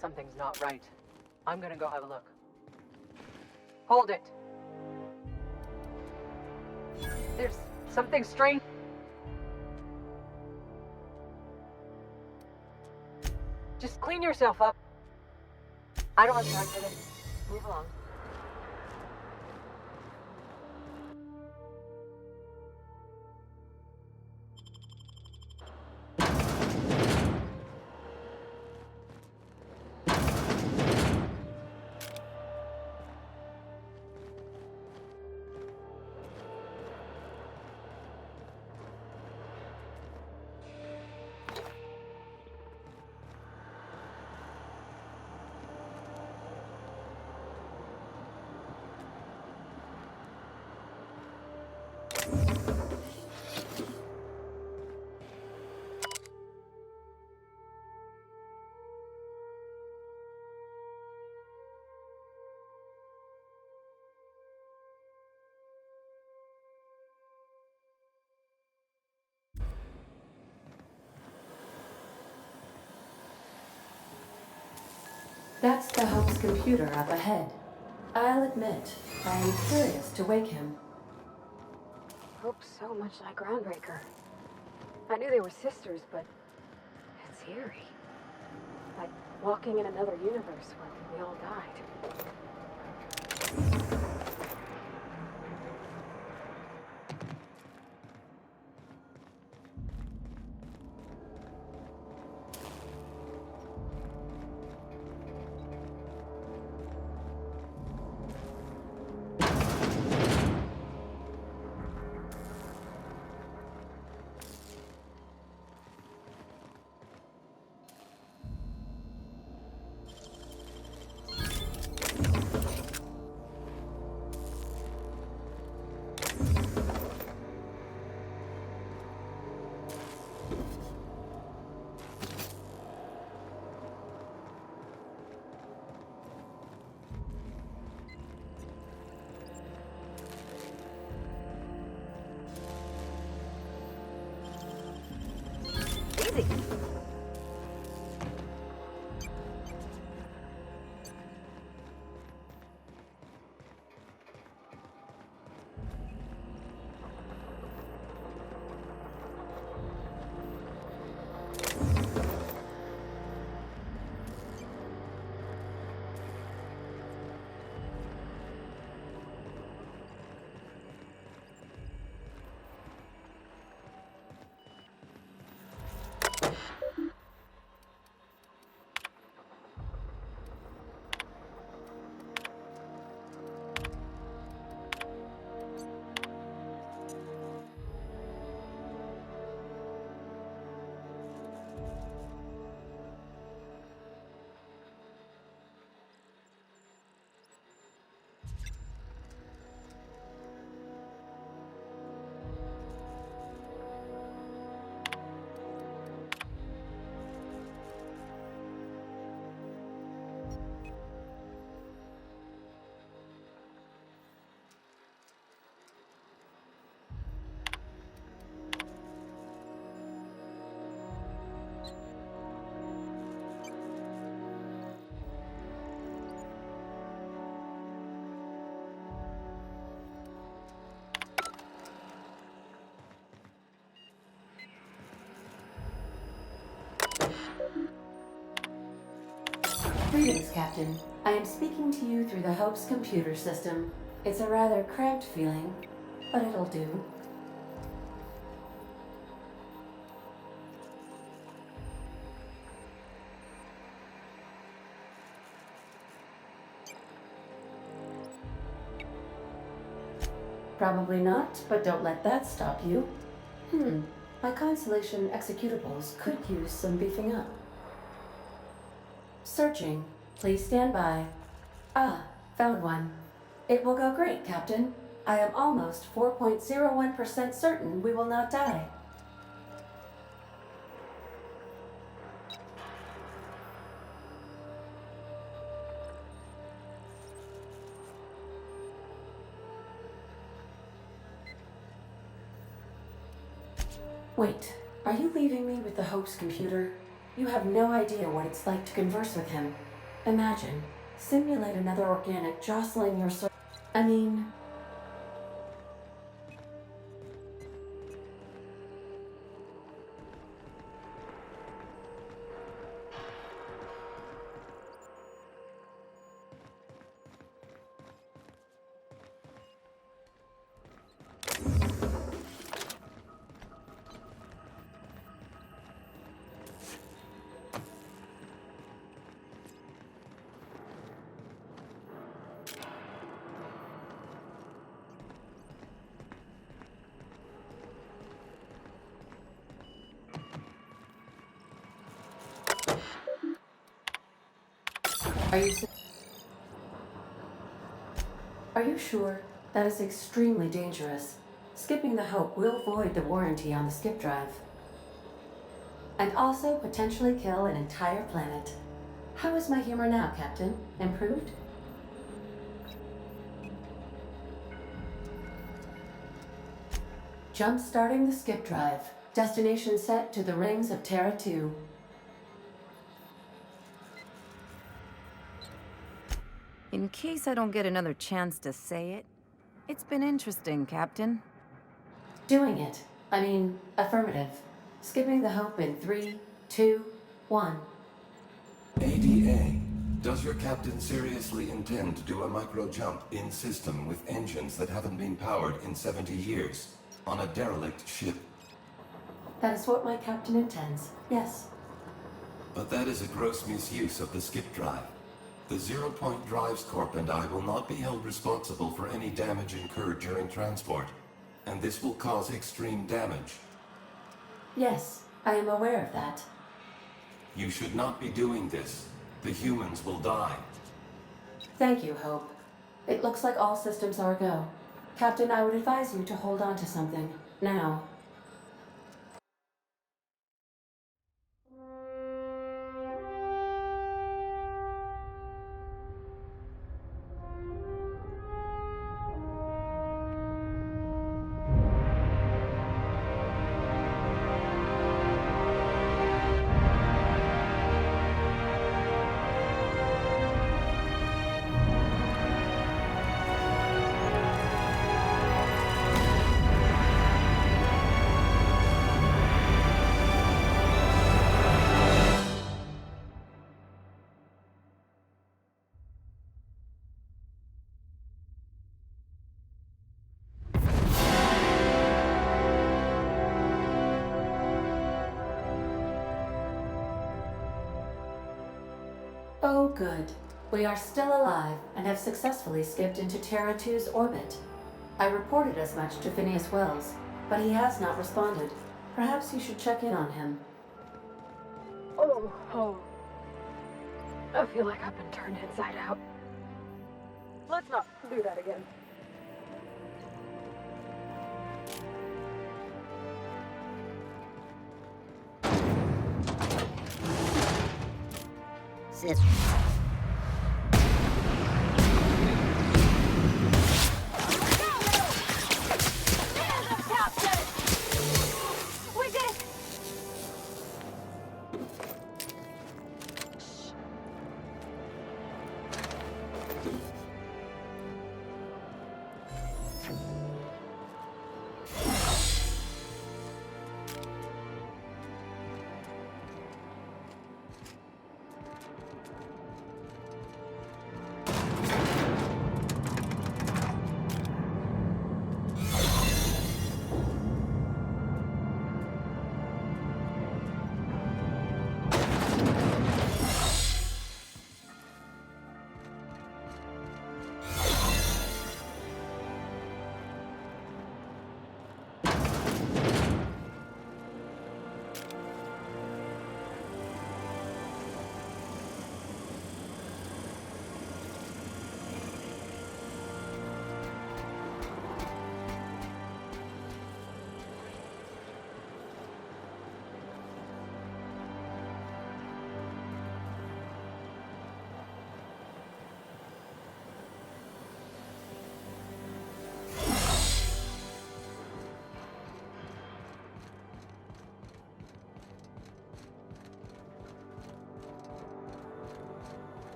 Something's not right. I'm gonna go have a look. Hold it. There's something strange. Just clean yourself up. I don't have time for this. Move along. That's the Hope's computer up ahead. I'll admit, I am curious to wake him. Hope's so much like Groundbreaker. I knew they were sisters, but it's eerie. Like walking in another universe where we all died. Greetings, Captain. I am speaking to you through the Hope's computer system. It's a rather cramped feeling, but it'll do. Probably not, but don't let that stop you. My Constellation executables could use some beefing up. Searching. Please stand by. Ah, found one. It will go great, Captain. I am almost 4.01% certain we will not die. Wait, are you leaving me with the Hope's computer? You have no idea what it's like to converse with him. Imagine, simulate another organic jostling your soul. I mean... Are you sure? That is extremely dangerous. Skipping the Hope will void the warranty on the skip drive. And also potentially kill an entire planet. How is my humor now, Captain? Improved? Jump-starting the skip drive. Destination set to the rings of Terra 2. In case I don't get another chance to say it, it's been interesting, Captain. Doing it. I mean, affirmative. Skipping the Hope in 3, 2, 1. ADA, does your captain seriously intend to do a micro-jump in system with engines that haven't been powered in 70 years on a derelict ship? That is what my captain intends, yes. But that is a gross misuse of the skip drive. The Zero Point Drives Corp and I will not be held responsible for any damage incurred during transport, and this will cause extreme damage. Yes, I am aware of that. You should not be doing this. The humans will die. Thank you, Hope. It looks like all systems are go. Captain, I would advise you to hold on to something. Now. Oh, good. We are still alive and have successfully skipped into Terra 2's orbit. I reported as much to Phineas Wells, but he has not responded. Perhaps you should check in on him. Oh. I feel like I've been turned inside out. Let's not do that again. Sis. We did it!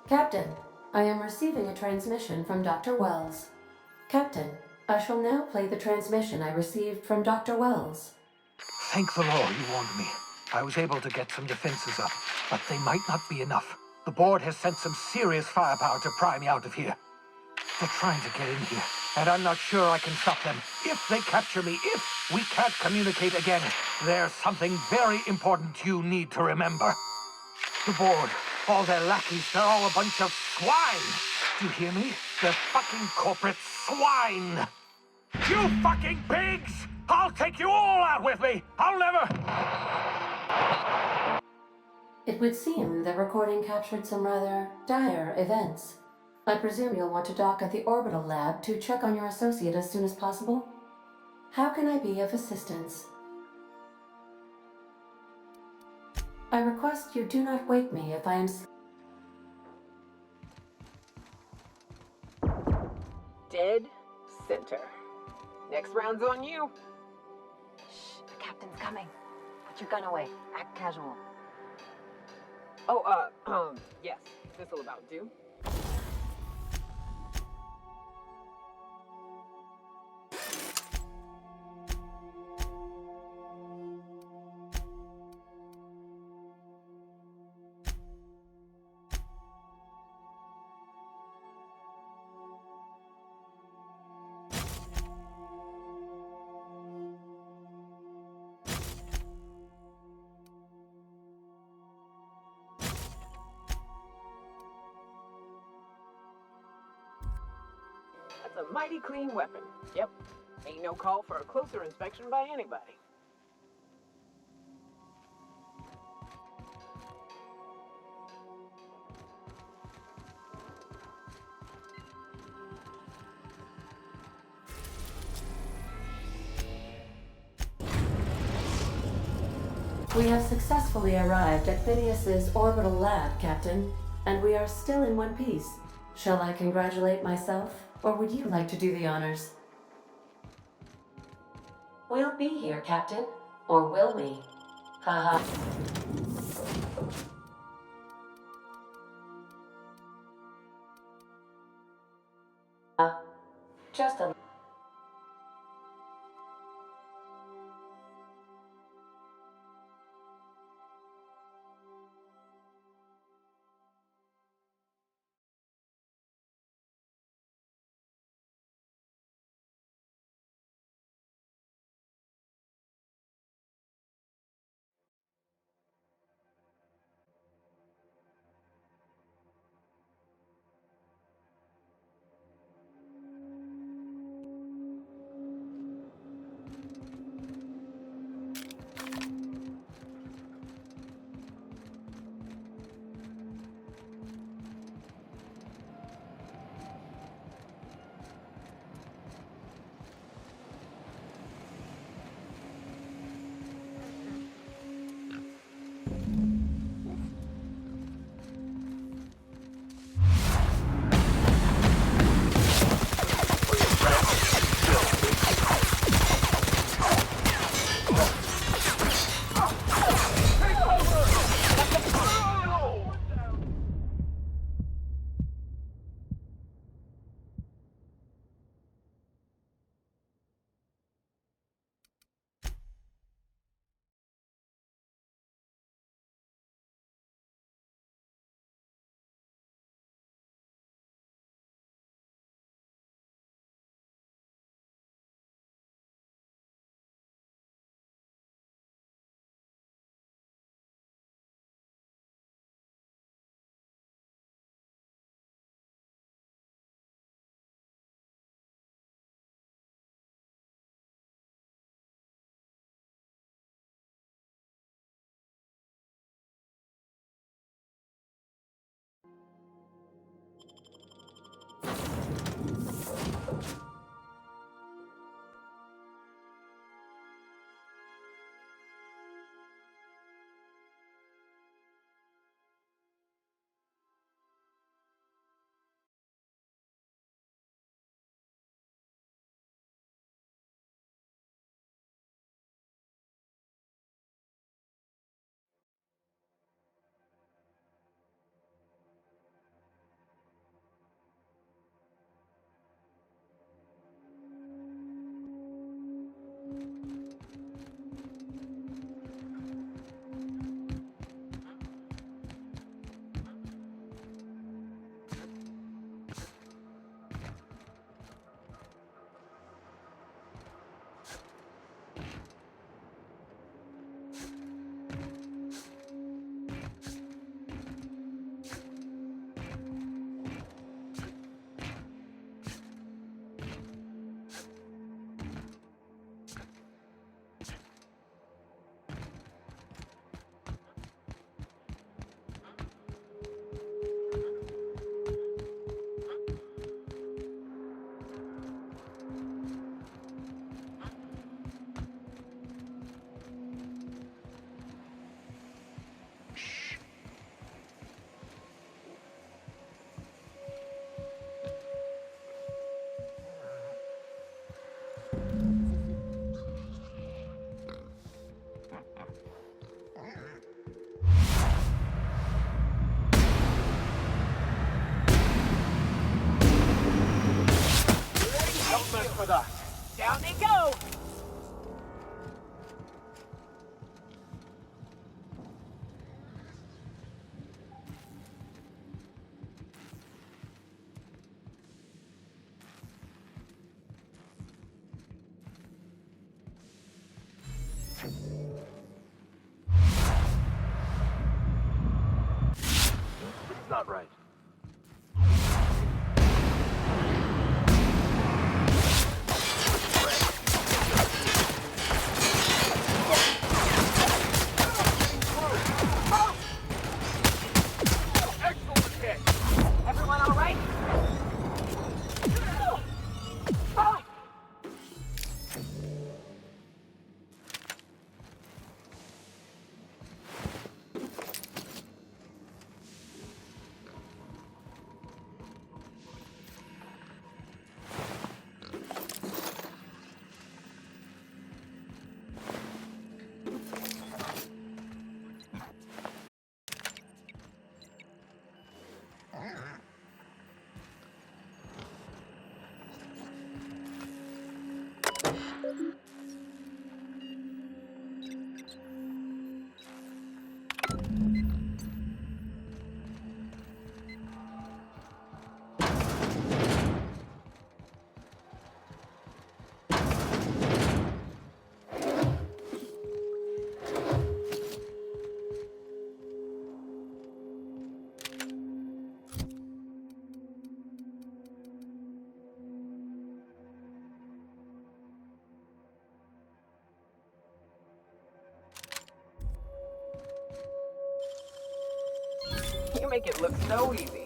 Captain, I am receiving a transmission from Dr. Wells. Captain, I shall now play the transmission I received from Dr. Wells. Thank the Lord you warned me. I was able to get some defenses up, but they might not be enough. The board has sent some serious firepower to pry me out of here. They're trying to get in here, and I'm not sure I can stop them. If they capture me, if we can't communicate again, there's something very important you need to remember. The board, all their lackeys, they're all a bunch of swine. Do you hear me? They're fucking corporate swine. You fucking pigs! I'll take you all out with me! I'll never... It would seem the recording captured some rather dire events. I presume you'll want to dock at the orbital lab to check on your associate as soon as possible? How can I be of assistance? I request you do not wake me if I am... Dead center. Next round's on you. Shh, the captain's coming. Put your gun away. Act casual. Oh, yes. This'll about do. That's a mighty clean weapon. Yep. Ain't no call for a closer inspection by anybody. We have successfully arrived at Phineas's orbital lab, Captain, and we are still in one piece. Shall I congratulate myself, or would you like to do the honors? We'll be here, Captain. Or will we? Haha. Just a... mess with us. Down they go! It's not right. Excellent hit! Everyone all right? Ah! You make it look so easy.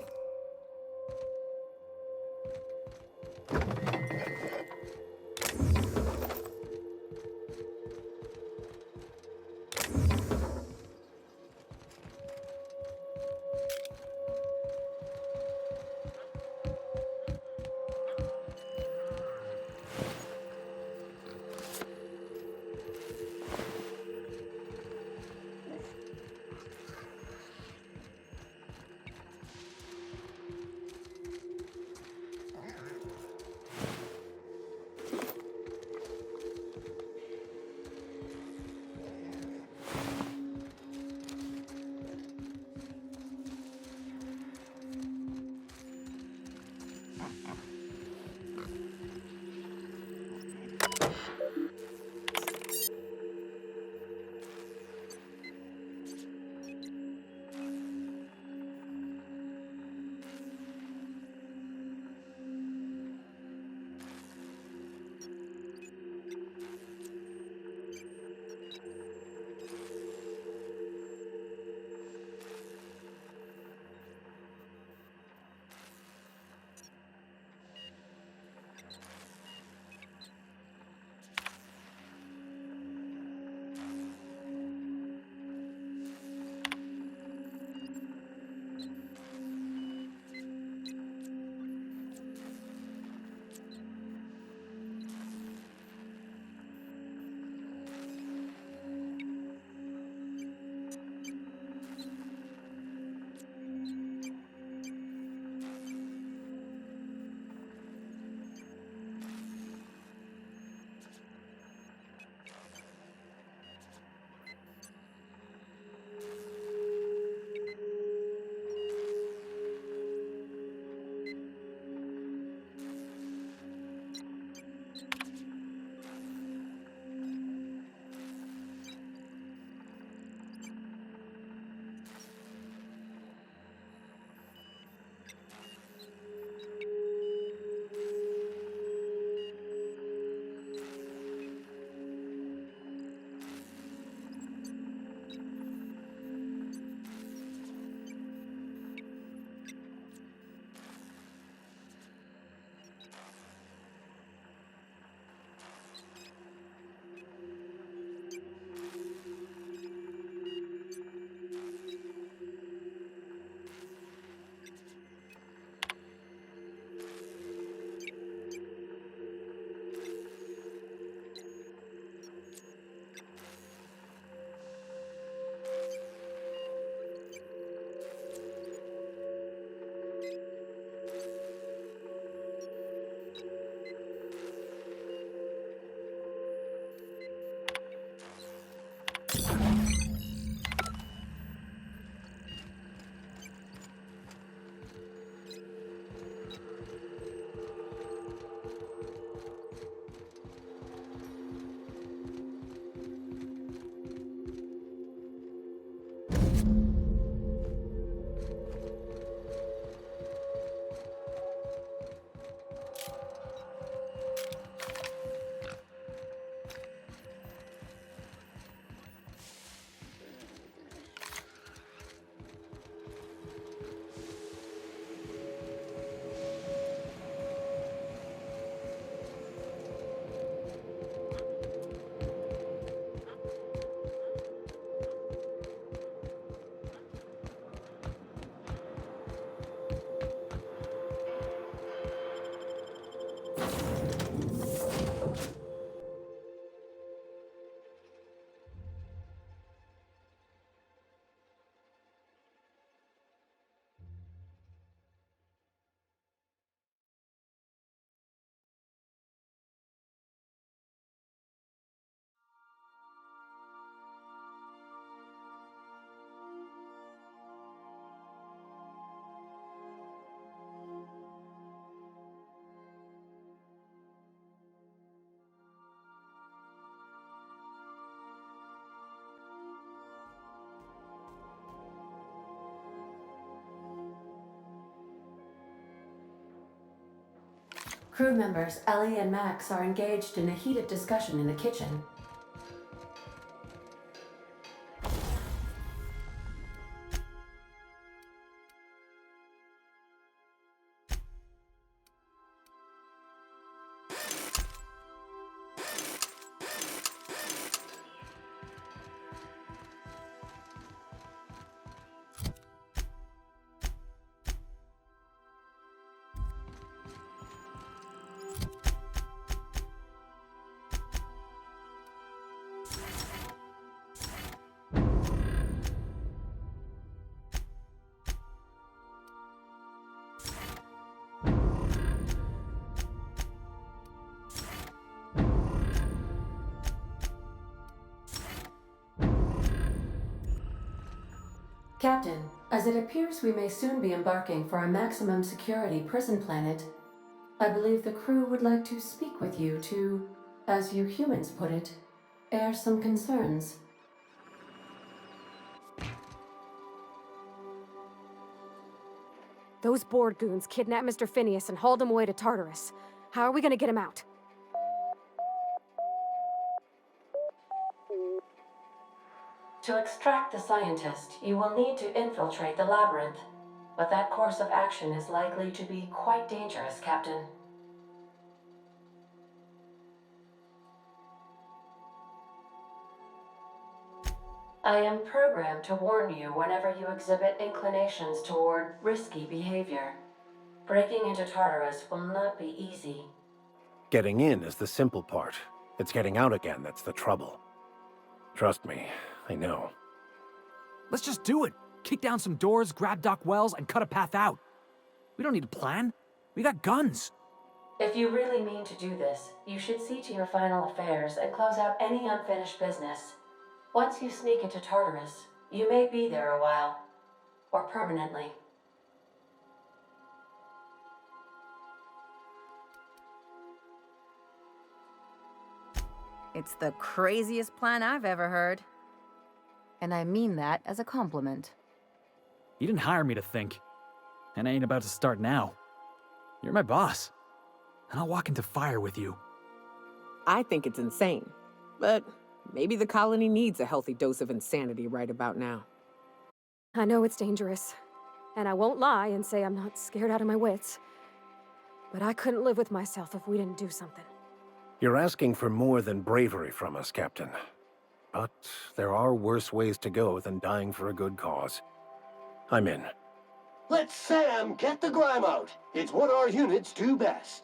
Crew members Ellie and Max are engaged in a heated discussion in the kitchen. Captain, as it appears we may soon be embarking for a maximum security prison planet, I believe the crew would like to speak with you to, as you humans put it, air some concerns. Those Borg goons kidnapped Mr. Phineas and hauled him away to Tartarus. How are we gonna get him out? To extract the scientist, you will need to infiltrate the labyrinth. But that course of action is likely to be quite dangerous, Captain. I am programmed to warn you whenever you exhibit inclinations toward risky behavior. Breaking into Tartarus will not be easy. Getting in is the simple part. It's getting out again that's the trouble. Trust me, I know. Let's just do it. Kick down some doors, grab Doc Wells, and cut a path out. We don't need a plan. We got guns. If you really mean to do this, you should see to your final affairs and close out any unfinished business. Once you sneak into Tartarus, you may be there a while. Or permanently. It's the craziest plan I've ever heard. And I mean that as a compliment. You didn't hire me to think. And I ain't about to start now. You're my boss. And I'll walk into fire with you. I think it's insane. But maybe the colony needs a healthy dose of insanity right about now. I know it's dangerous. And I won't lie and say I'm not scared out of my wits. But I couldn't live with myself if we didn't do something. You're asking for more than bravery from us, Captain. But there are worse ways to go than dying for a good cause. I'm in. Let Sam get the grime out. It's what our units do best.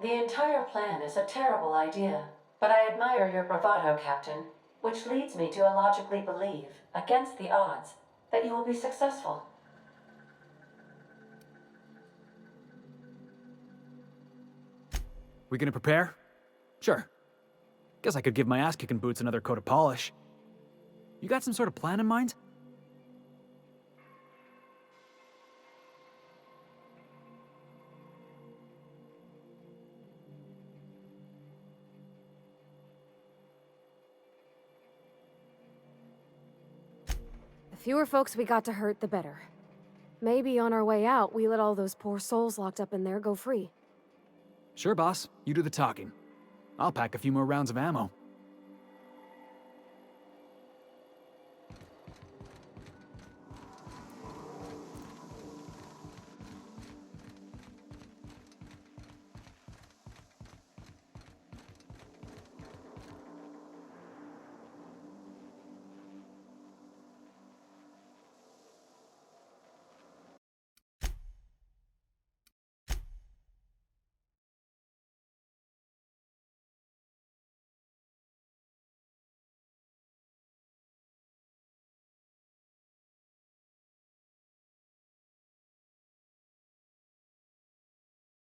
The entire plan is a terrible idea, but I admire your bravado, Captain, which leads me to illogically believe, against the odds, that you will be successful. We gonna prepare? Sure. Guess I could give my ass-kicking boots another coat of polish. You got some sort of plan in mind? The fewer folks we got to hurt, the better. Maybe on our way out, we let all those poor souls locked up in there go free. Sure, boss. You do the talking. I'll pack a few more rounds of ammo.